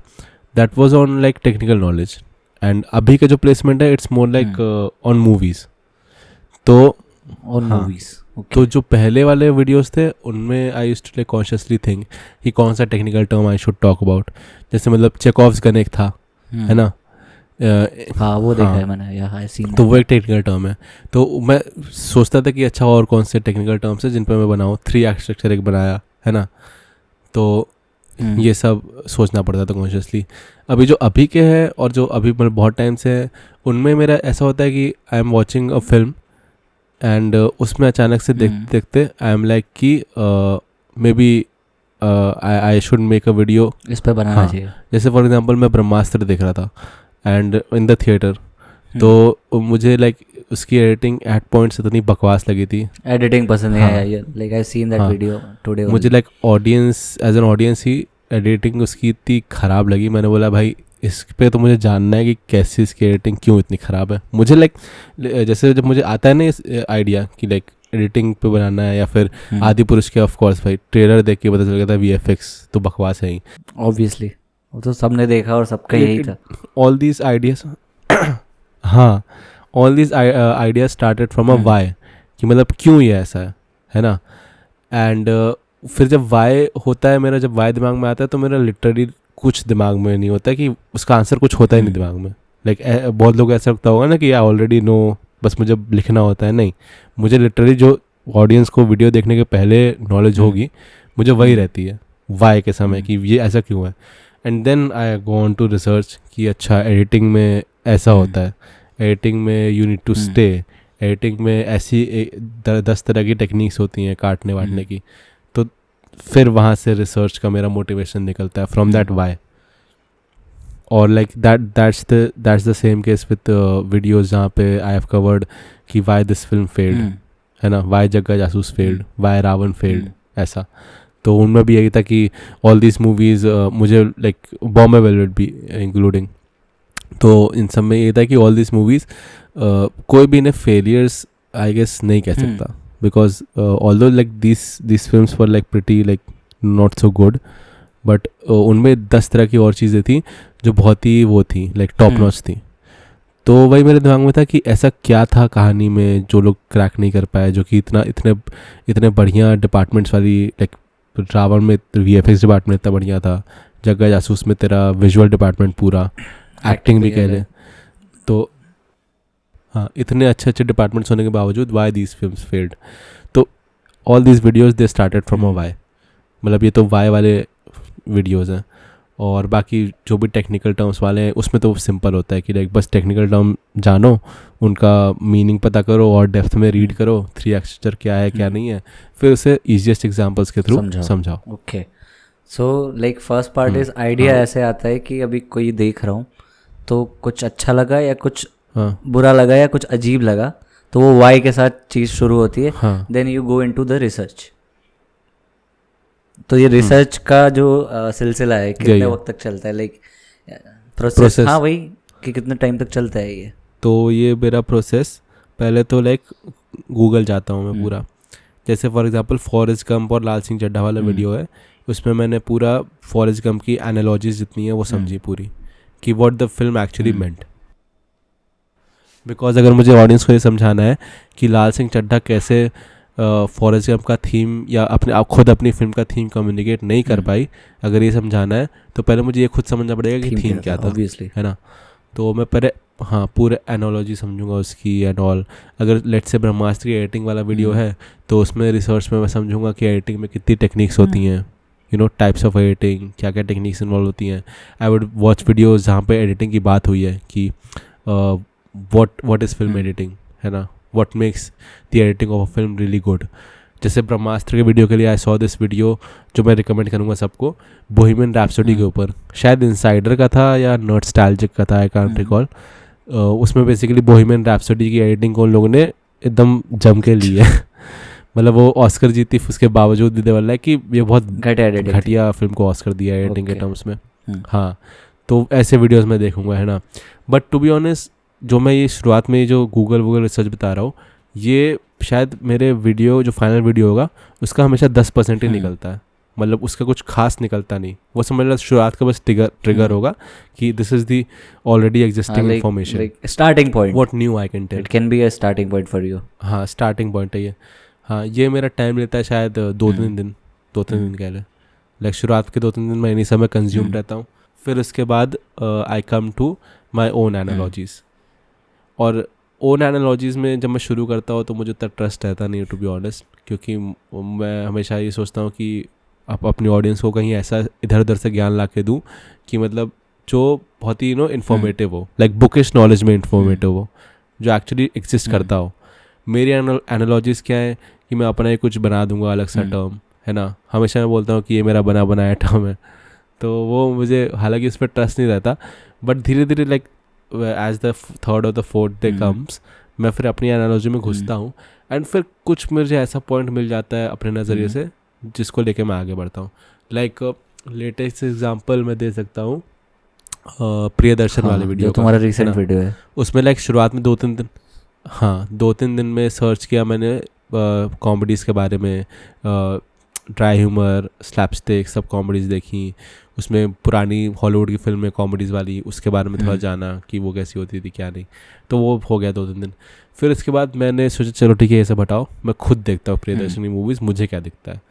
Speaker 3: that was on like technical knowledge, and अभी का जो प्लेसमेंट है it's more like on movies. तो
Speaker 1: ऑन मूवीज़.
Speaker 3: तो जो पहले वाले वीडियोस थे उनमें I used to like consciously think कि कौन सा technical term I should talk about. जैसे मतलब चेकॉव्स गन एक था है ना.
Speaker 1: हाँ वो देखा है मैंने, यहाँ सीन.
Speaker 3: तो वो एक टेक्निकल टर्म है. तो मैं सोचता था कि अच्छा और कौन से टेक्निकल टर्म्स है जिन पर मैं बनाऊँ. 3 एक्ट स्ट्रक्चर एक बनाया है ना. तो ये सब सोचना पड़ता था कॉन्शियसली. अभी जो अभी के हैं और जो अभी मतलब बहुत टाइम से है, उनमें मेरा ऐसा होता है कि I am watching a film and उसमें अचानक से देखते देखते आई एम लाइक कि maybe I should make a video
Speaker 1: इस पे बनाना चाहिए.
Speaker 3: जैसे फॉर एग्जांपल मैं ब्रह्मास्त्र देख रहा था एंड इन द थिएटर, तो मुझे लाइक उसकी एडिटिंग एट पॉइंट्स इतनी बकवास लगी थी.
Speaker 1: एडिटिंग पसंद नहीं आया, like I seen that video today.
Speaker 3: मुझे like audience as an audience ही एडिटिंग उसकी इतनी ख़राब लगी. मैंने बोला भाई इस पे तो मुझे जानना है कि कैसे इसकी एडिटिंग क्यों इतनी ख़राब है. मुझे लाइक जैसे जब मुझे आता है ना इस आइडिया कि लाइक एडिटिंग पे बनाना है, या फिर आदि पुरुष के ऑफ कोर्स भाई ट्रेलर देख के पता चल गया था VFX तो बकवास है ही
Speaker 1: ऑब्वियसली, वो तो सबने देखा और सबका यही था.
Speaker 3: ऑल दीज आइडियाज हाँ all these ideas started from a why, कि मतलब क्यों ये ऐसा है ना. एंड फिर जब वाई होता है मेरा, जब वाई दिमाग में आता है तो मेरा लिटरली कुछ दिमाग में नहीं होता कि उसका आंसर कुछ होता ही नहीं दिमाग में. लाइक बहुत लोग ऐसा लगता होगा ना कि आई ऑलरेडी नो, बस मुझे लिखना होता है. नहीं, मुझे लिटरली जो ऑडियंस को वीडियो देखने के पहले नॉलेज होगी मुझे वही रहती है वाई के समय कि ये ऐसा क्यों है. And then I go on to research कि अच्छा एडिटिंग में ऐसा होता है, एडिटिंग में you need to stay, editing में ऐसी 10 तरह की टेक्निक्स होती हैं काटने वाटने की. तो फिर वहाँ से रिसर्च का मेरा मोटिवेशन निकलता है फ्रॉम दैट वाई. और like that's the same case with videos जहाँ पे आई हैव कवर्ड कि वाई दिस फिल्म फेल्ड है ना, वाई जग्गा जासूस फेल्ड, वाई रावण फेल्ड, ऐसा. तो उनमें भी यही था कि ऑल दिस मूवीज़ मुझे लाइक बॉम्बे वेलवेट भी इंक्लूडिंग, तो इन सब में ये था कि ऑल दिस मूवीज़ कोई भी इन्हें फेलियर्स आई गेस नहीं कह सकता, because although like this films were like pretty like not so good, but उनमें 10 तरह की और चीज़ें थी जो बहुत ही वो थी लाइक टॉप नॉच थी. तो वही मेरे दिमाग में था कि ऐसा क्या था कहानी में जो लोग क्रैक नहीं कर पाए, जो कि इतने बढ़िया डिपार्टमेंट्स वाली, लाइक रावण में VFX डिपार्टमेंट इतना बढ़िया था, जग्गा जासूस में तेरा विजुअल डिपार्टमेंट पूरा, एक्टिंग भी कह ले, तो हाँ इतने अच्छे अच्छे डिपार्टमेंट्स होने के बावजूद वाई दीज फिल्म्स फेल्ड. तो all these videos they started from a why. मतलब ये तो वाई वाले वीडियोज़ हैं. और बाकी जो भी टेक्निकल टर्म्स वाले हैं उसमें तो सिंपल होता है कि लाइक बस टेक्निकल टर्म जानो, उनका मीनिंग पता करो और डेप्थ में रीड करो 3 एक्सटेंचर क्या है क्या नहीं है, फिर उसे ईजिएस्ट एग्जांपल्स के थ्रू समझाओ.
Speaker 1: Okay, so like first part is idea. ऐसे आता है कि अभी कोई देख रहा हूँ तो कुछ अच्छा लगा या कुछ बुरा लगा या कुछ अजीब लगा, तो वो वाई के साथ चीज़ शुरू होती है. Then you go into the research. तो ये रिसर्च का जो सिलसिला है कितने वक्त तक चलता है, लाइक प्रोसेस? हाँ वही कि कितने टाइम तक चलता है ये.
Speaker 3: तो ये मेरा प्रोसेस पहले तो लाइक गूगल जाता हूँ मैं पूरा. जैसे फॉर एग्जांपल फॉरेस्ट गंप और लाल सिंह चड्ढा वाला वीडियो है, उसमें मैंने पूरा फॉरेस्ट गंप की एनालॉजीज जितनी है वो समझी पूरी कि what the film actually meant. Because अगर मुझे ऑडियंस को ये समझाना है कि लाल सिंह चड्ढा कैसे फॉरेस्ट गंप का थीम या आप खुद अपनी फिल्म का थीम कम्युनिकेट नहीं कर पाई, अगर ये समझाना है तो पहले मुझे ये खुद समझना पड़ेगा कि थीम क्या था, ऑब्वियसली, है ना. तो मैं पहले पूरे एनोलॉजी समझूंगा उसकी एंड ऑल. अगर लेट्स से ब्रह्मास्त्र की एडिटिंग वाला वीडियो है तो उसमें रिसर्च में मैं समझूंगा कि एडिटिंग में कितनी टेक्निक्स होती हैं, you know types of editing, क्या क्या टेक्निक्स इन्वॉल्व होती हैं. आई वुड वॉच वीडियोज़ जहाँ पे एडिटिंग की बात हुई है कि what is film editing, है ना, what makes the editing of a film really good. जैसे ब्रह्मास्त्र के वीडियो के लिए आई सॉ दिस वीडियो जो मैं रिकमेंड करूँगा सबको, बोहेमियन रैप्सोडी के ऊपर, शायद इनसाइडर का था या नॉस्टैल्जिक का था, आई कांट रिकॉल. उसमें बेसिकली बोहेमियन रैप्सोडी की एडिटिंग को उन लोगों ने एकदम जम के ली है. मतलब वो ऑस्कर जीती उसके बावजूद भी देवल है कि ये बहुत घटिया फिल्म को ऑस्कर दिया एडिटिंग के टर्म्स में. हाँ, तो ऐसे वीडियोज़ मैं देखूँगा, है ना. बट टू बी ऑनेस्ट जो मैं ये शुरुआत में जो गूगल रिसर्च बता रहा हूँ, ये शायद मेरे वीडियो जो फाइनल वीडियो होगा उसका हमेशा 10% ही निकलता है. मतलब उसका कुछ खास निकलता नहीं. वो समझ लो शुरुआत का बस ट्रिगर होगा कि this is the already existing information,
Speaker 1: starting point,
Speaker 3: what new I can tell.
Speaker 1: It can be a starting point for you.
Speaker 3: हाँ, स्टार्टिंग पॉइंट है ये. हाँ, ये मेरा टाइम लेता है शायद 2-3 दिन कह ले. लाइक शुरुआत के 2-3 दिन मैं इन्हीं समय कंज्यूम रहता हूँ. फिर उसके बाद आई come to my own analogies. और ओन एनालॉजीज़ में जब मैं शुरू करता हूँ तो मुझे उतना ट्रस्ट रहता नहीं, टू बी ऑनेस्ट, क्योंकि मैं हमेशा ये सोचता हूँ कि आप अपनी ऑडियंस को कहीं ऐसा इधर उधर से ज्ञान ला के दूँ कि मतलब जो बहुत ही इन्फॉर्मेटिव हो, लाइक बुकिश नॉलेज में इन्फॉर्मेटिव हो, जो एक्चुअली एग्जिस्ट करता हो. मेरी एनालॉजीज़ क्या है कि मैं अपना ही कुछ बना दूंगा अलग सा टर्म, है ना. हमेशा मैं बोलता हूँ कि ये मेरा बना बनाया टर्म है, तो वो मुझे हालांकि उस पर ट्रस्ट नहीं रहता. बट धीरे धीरे लाइक एज द थर्ड और द फोर्थ डे कम्स, मैं फिर अपनी एनालॉजी में घुसता हूँ एंड फिर कुछ मुझे ऐसा पॉइंट मिल जाता है अपने नज़रिए से जिसको लेके मैं आगे बढ़ता हूँ. लाइक लेटेस्ट एग्जांपल मैं दे सकता हूँ प्रियदर्शन वाले वीडियो,
Speaker 1: तुम्हारा रिसेंट वीडियो है.
Speaker 3: उसमें लाइक शुरुआत में 2-3 दिन में सर्च किया मैंने कॉमेडीज़ के बारे में, ड्राई ह्यूमर, स्लैपस्टिक, सब कॉमेडीज़ देखी. उसमें पुरानी हॉलीवुड की फिल्में कॉमेडीज़ वाली, उसके बारे में थोड़ा जाना कि वो कैसी होती थी क्या नहीं. तो वो हो गया 2-3 दिन. फिर इसके बाद मैंने सोचा चलो ठीक है ये सब हटाओ, मैं खुद देखता हूँ प्रियदर्शन की मूवीज़, मुझे क्या दिखता है.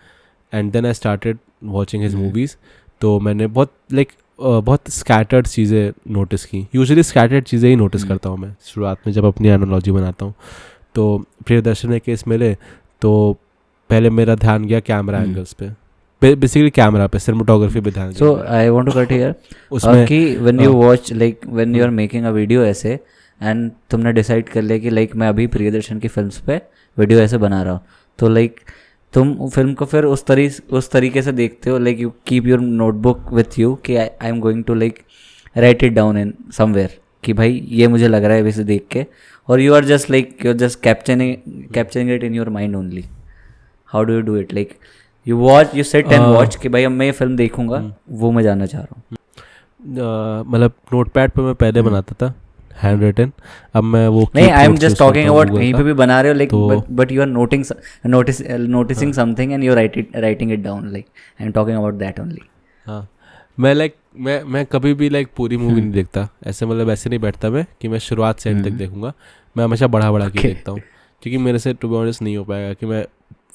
Speaker 3: And then I started watching his movies. तो मैंने बहुत स्कैटर्ड चीज़ें नोटिस की. यूजुअली स्कैटर्ड चीज़ें ही नोटिस करता हूँ मैं शुरुआत में जब अपनी एनालॉजी बनाता हूँ. तो प्रियदर्शन के केस मिले तो पहले मेरा ध्यान गया कैमरा एंगल्स पे, बेसिकली कैमरा पे, सिनेमेटोग्राफी पे ध्यान.
Speaker 1: So I want to cut here उसमें कि when you watch like when you are making a video ऐसे एंड तुमने डिसाइड कर लिया कि लाइक मैं अभी प्रियदर्शन की फिल्म्स पे वीडियो ऐसे बना रहा हूँ, तो लाइक तुम फिल्म को फिर उस तरीके से देखते हो, like you keep your notebook with you कि I am going to like write it down in somewhere कि भाई ये मुझे लग रहा है वैसे देख के, और you are just like you are just capturing it in your mind only. How do you do it? Like you watch, you sit and watch कि भाई अब मैं ये फिल्म देखूंगा, वो मैं जानना चाह रहा हूँ.
Speaker 3: मतलब नोटपैड पे मैं पहले बनाता था हैंड रिटन, अब मैं वो
Speaker 1: नहीं, I am just talking about कहीं पे भी बना रहे हो like, but you are noticing something and you writing it down, like I am talking about that only.
Speaker 3: हाँ, मैं लाइक मैं कभी भी लाइक पूरी मूवी नहीं देखता ऐसे, मतलब ऐसे नहीं बैठता मैं कि मैं शुरुआत से एंड तक देखूंगा. मैं हमेशा बढ़ा के देखता हूँ, क्योंकि मेरे से टू बी ऑनेस्ट नहीं हो पाएगा कि मैं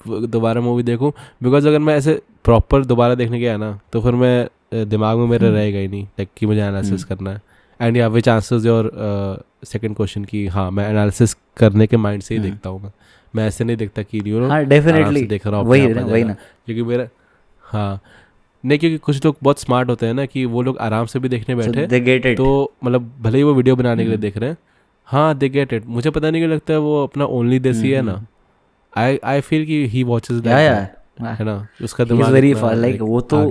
Speaker 3: दोबारा मूवी देखूं. बिकॉज अगर मैं ऐसे प्रॉपर दोबारा देखने गया ना तो फिर मैं दिमाग में मेरे रहेगा ही नहीं लाइक कि मुझे एनालिसिस करना है. एंड या विच आंसर्स योर सेकंड क्वेश्चन की हाँ मैं एनालिसिस करने के माइंड से ही देखता हूँ. मैं ऐसे नहीं देखता कि यू नो
Speaker 1: डेफिनेटली
Speaker 3: देख रहा हूँ
Speaker 1: वही ना,
Speaker 3: क्योंकि मेरा हाँ नहीं क्योंकि कुछ लोग बहुत स्मार्ट होते हैं ना कि वो लोग आराम से भी देखने बैठे तो मतलब भले ही वो वीडियो बनाने के लिए देख रहे हैं. हाँ दे गेट इट. मुझे पता नहीं क्यों लगता है वो अपना ओनली देसी है ना. आई फील कि ही वॉचेस दैट है ना. उसका दिमाग
Speaker 1: वेरी लाइक वो तो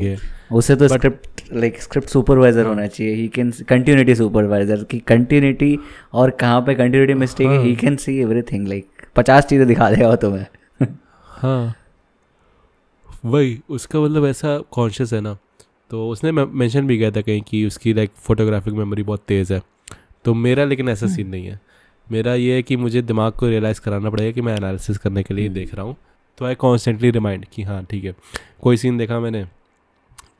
Speaker 1: उसे तो स्क्रिप्ट सुपरवाइजर होना चाहिए. ही कैन कंटिन्यूटी सुपरवाइजर की कंटिन्यूटी और कहाँ पे कंटिन्यूटी मिस्टेक है. He can see everything like 50 चीज़ें दिखा देगा वो तुम्हें.
Speaker 3: हाँ वही उसका मतलब ऐसा कॉन्शियस है ना. तो उसने मेंशन भी किया था कहीं कि उसकी लाइक फोटोग्राफिक मेमोरी बहुत तेज़ है. तो मेरा लेकिन ऐसा सीन नहीं है. मेरा ये है कि मुझे दिमाग को रियलाइज़ कराना पड़ेगा कि मैं एनालिसिस करने के लिए देख रहा हूँ. तो आई कॉन्स्टेंटली रिमाइंड कि हाँ ठीक है कोई सीन देखा मैंने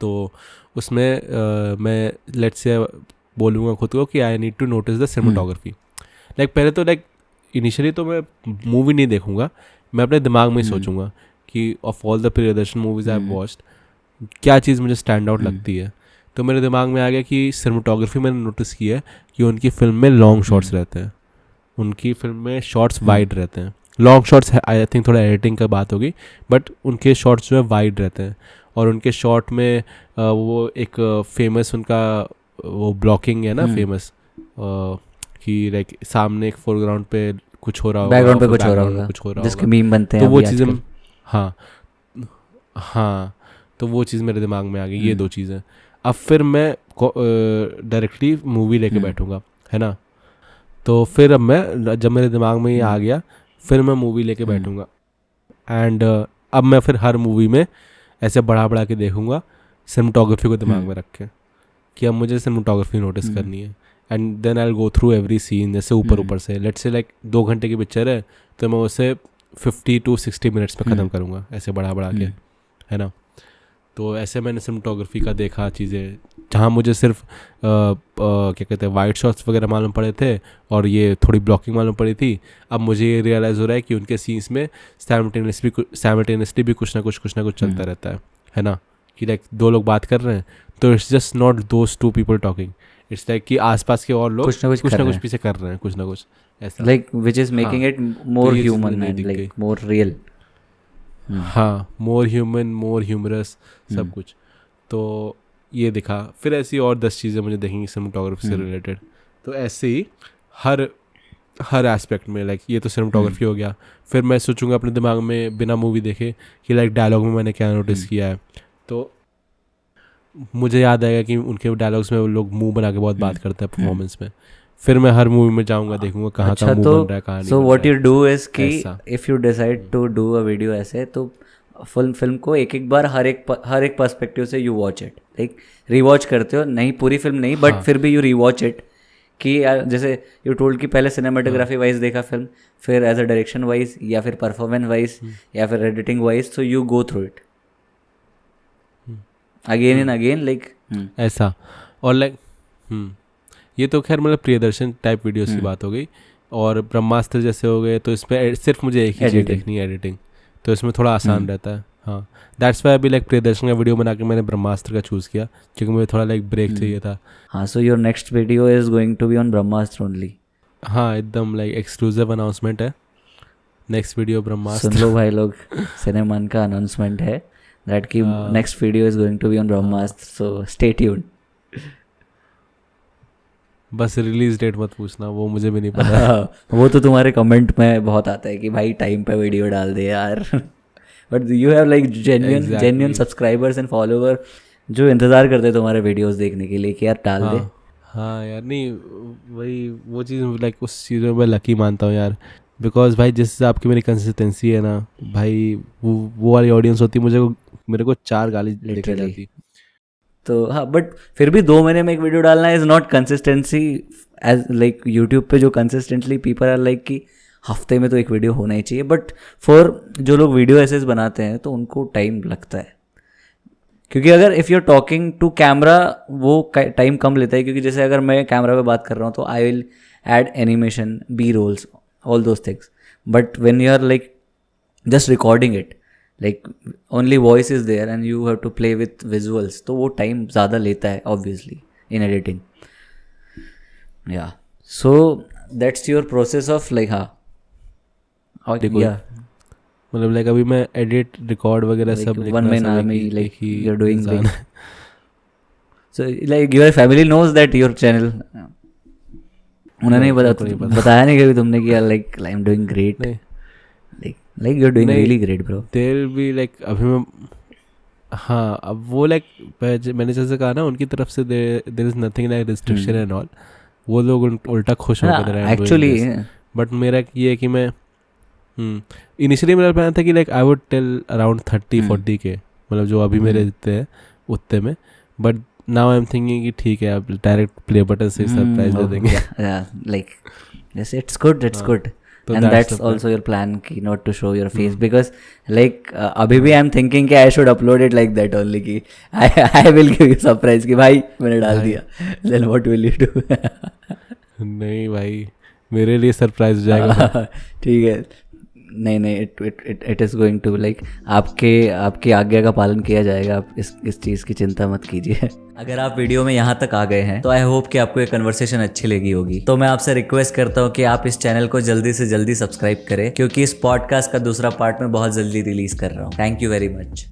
Speaker 3: तो उसमें मैं लेट्स से बोलूँगा खुद को कि I need to notice the cinematography. Like पहले तो लाइक इनिशियली तो मैं मूवी नहीं देखूँगा. मैं अपने दिमाग में ही सोचूंगा कि of all the Priyadarshan movies I have watched क्या चीज़ मुझे स्टैंड आउट लगती है. तो मेरे दिमाग में आ गया कि सिनेमेटोग्राफी मैंने नोटिस की है कि उनकी फिल्म में लॉन्ग शॉट्स रहते हैं. उनकी फिल्म में शॉट्स वाइड रहते हैं. लॉन्ग शॉट्स है आई थिंक थोड़ा एडिटिंग का बात होगी बट उनके शॉट्स जो है वाइड रहते हैं. और उनके शॉट में वो एक फेमस उनका वो ब्लॉकिंग है ना फेमस कि लाइक सामने एक फोरग्राउंड पे कुछ हो रहा होगा
Speaker 1: बैकग्राउंड पे कुछ हो रहा होगा जिसके मीम बनते हैं.
Speaker 3: तो वो चीज़ें हाँ तो वो चीज़ मेरे दिमाग में आ गई. ये दो चीज़ें. अब फिर मैं डायरेक्टली मूवी लेके बैठूंगा है ना. तो फिर अब मैं जब मेरे दिमाग में ये आ गया फिर मैं मूवी लेके बैठूंगा. एंड अब मैं फिर हर मूवी में ऐसे बढ़ा के देखूंगा सिनेमेटोग्राफी को दिमाग में रख के कि अब मुझे सिनेमेटोग्राफी नोटिस करनी है. And then I will go through every scene जैसे ऊपर से लेट्स से लाइक 2 घंटे की पिक्चर है तो मैं उसे 50 to 60 मिनट्स में ख़त्म करूँगा ऐसे बढ़ा के है ना. तो ऐसे मैंने सिनेमेटोग्राफी का देखा चीज़ें जहाँ मुझे सिर्फ क्या कहते हैं वाइट शॉट्स वगैरह मालूम पड़े थे और ये थोड़ी ब्लॉकिंग मालूम पड़ी थी. अब मुझे ये रियलाइज़ हो रहा है कि उनके सीन्स में साइमल्टेनियसली भी कुछ ना कुछ चलता रहता है ना. कि लाइक 2 लोग बात कर रहे हैं तो it's just not those 2 people talking. It's like कि आसपास के और लोग कुछ ना कुछ पीछे कर रहे हैं कुछ ना कुछ ऐसा
Speaker 1: like which is making it more human and like more real.
Speaker 3: हाँ मोर ह्यूमन मोर ह्यूमरस सब कुछ. तो ये दिखा. फिर ऐसी और 10 चीज़ें मुझे देखेंगी सिनेमेटोग्राफी से रिलेटेड. तो ऐसे ही हर एस्पेक्ट में लाइक ये तो सिनेमेटोग्राफी हो गया. फिर मैं सोचूंगा अपने दिमाग में बिना मूवी देखे कि लाइक डायलॉग में मैंने क्या नोटिस किया है. तो मुझे याद आएगा कि उनके डायलॉग्स में वो लोग मुंह बना के बहुत बात करते हैं परफॉर्मेंस में. फिर मैं हर मूवी में जाऊंगा देखूंगा कहाँ का मुंह बन रहा है कहाँ नहीं.
Speaker 1: So what you do is कि if you decide to do a video ऐसे तो फिल्म को एक बार हर एक पर्सपेक्टिव से you watch it. Like rewatch करते हो नहीं पूरी फिल्म नहीं बट फिर भी यू रीवॉच इट कि जैसे यू टोल्ड कि पहले सिनेमाटोग्राफी वाइज देखा फिल्म फिर एज अ डायरेक्शन वाइज या फिर परफॉर्मेंस वाइज या फिर editing wise. So you go through it again and again like
Speaker 3: ऐसा. और लाइक ये तो खैर मतलब प्रियदर्शन टाइप वीडियोस की बात हो गई. और ब्रह्मास्त्र जैसे हो गए तो इसमें सिर्फ मुझे एक ही चीज़ देखनी है एडिटिंग. तो इसमें थोड़ा आसान रहता है. हाँ दैट्स वाई अभी लाइक प्रियदर्शन का वीडियो बना के मैंने ब्रह्मास्त्र का चूज़ किया क्योंकि मुझे थोड़ा लाइक ब्रेक चाहिए था.
Speaker 1: हाँ so your next video is going to be on Brahmastra only.
Speaker 3: हाँ एकदम लाइक एक्सक्लूसिव अनाउंसमेंट है. Next video Brahmastra.
Speaker 1: सुन लो भाई लोग सिनेमान का अनाउंसमेंट है दैट की next video is going to be on Brahmastra. So stay tuned.
Speaker 3: बस रिलीज डेट मत पूछना वो मुझे भी नहीं पता.
Speaker 1: वो तो तुम्हारे कमेंट में बहुत आता है कि भाई टाइम पे वीडियो डाल दे यार. But you have like genuine subscribers and follower जो इंतज़ार करते हैं तुम्हारे वीडियोस देखने के लिए कि यार डाल दे.
Speaker 3: हाँ यार नहीं वही वो चीज़ लाइक उस चीज़ में मैं लकी मानता हूँ यार. बिकॉज भाई जिस हिसाब की मेरी कंसिस्टेंसी है ना भाई वो वाली ऑडियंस होती मेरे को 4 गाली देके जाती.
Speaker 1: तो हाँ बट फिर भी 2 महीने में एक वीडियो डालना is not consistency as like YouTube पे जो कंसिस्टेंटली पीपल आर लाइक कि हफ्ते में तो एक वीडियो होना ही चाहिए. बट फॉर जो लोग वीडियो एसेस बनाते हैं तो उनको टाइम लगता है क्योंकि अगर if you are talking to camera वो टाइम कम लेता है क्योंकि जैसे अगर मैं कैमरा पे बात कर रहा हूँ तो I will add animation B rolls all those things. But when you are like just recording it like only voice is there and you have to play with visuals, तो वो टाइम ज़्यादा लेता है ऑब्वियसली इन एडिटिंग. या so that's your process of like. हाँ
Speaker 3: देखो, मतलब like अभी मैं एडिट रिकॉर्ड वगैरह सब लिखना
Speaker 1: 1 man
Speaker 3: सब
Speaker 1: army,
Speaker 3: एक
Speaker 1: like
Speaker 3: ही
Speaker 1: you're doing
Speaker 3: इंसान
Speaker 1: like,
Speaker 3: है.
Speaker 1: so like your family knows that your channel. उन्होंने बताया नहीं कभी तुमने कि like I am doing great,
Speaker 3: नहीं
Speaker 1: like you are doing really great bro.
Speaker 3: They will be like अभी मैं, हाँ अब वो लाइक मैंने जैसे कहा ना उनकी तरफ से there is nothing like restriction and all, वो लोग उल्टा खुश हो गए
Speaker 1: एक्चुअली.
Speaker 3: बट मेरा ये है कि मैं इनिशियली मेरा प्लान था कि like I would tell around 30-40 के, मतलब जो अभी मेरे जितने हैं उतने में. But now I am thinking कि ठीक है आप डायरेक्ट प्ले बटन से सरप्राइज दे देंगे.
Speaker 1: Like yes, it's good, it's good.
Speaker 3: So
Speaker 1: And that's also your plan ki not to show your face because like abhi bhi I'm thinking कि I should upload it like that only कि I will give you surprise कि भाई मैंने डाल दिया, then what will you do?
Speaker 3: नहीं भाई मेरे लिए सरप्राइज हो जाएगा.
Speaker 1: ठीक है, नहीं it is going to like आपकी आज्ञा का पालन किया जाएगा, आप इस चीज़ की चिंता मत कीजिए. अगर आप वीडियो में यहाँ तक आ गए हैं तो आई होप कि आपको ये कन्वर्सेशन अच्छी लगी होगी. तो मैं आपसे रिक्वेस्ट करता हूँ कि आप इस चैनल को जल्दी से जल्दी सब्सक्राइब करें क्योंकि इस पॉडकास्ट का दूसरा पार्ट मैं बहुत जल्दी रिलीज कर रहा हूँ. Thank you very much.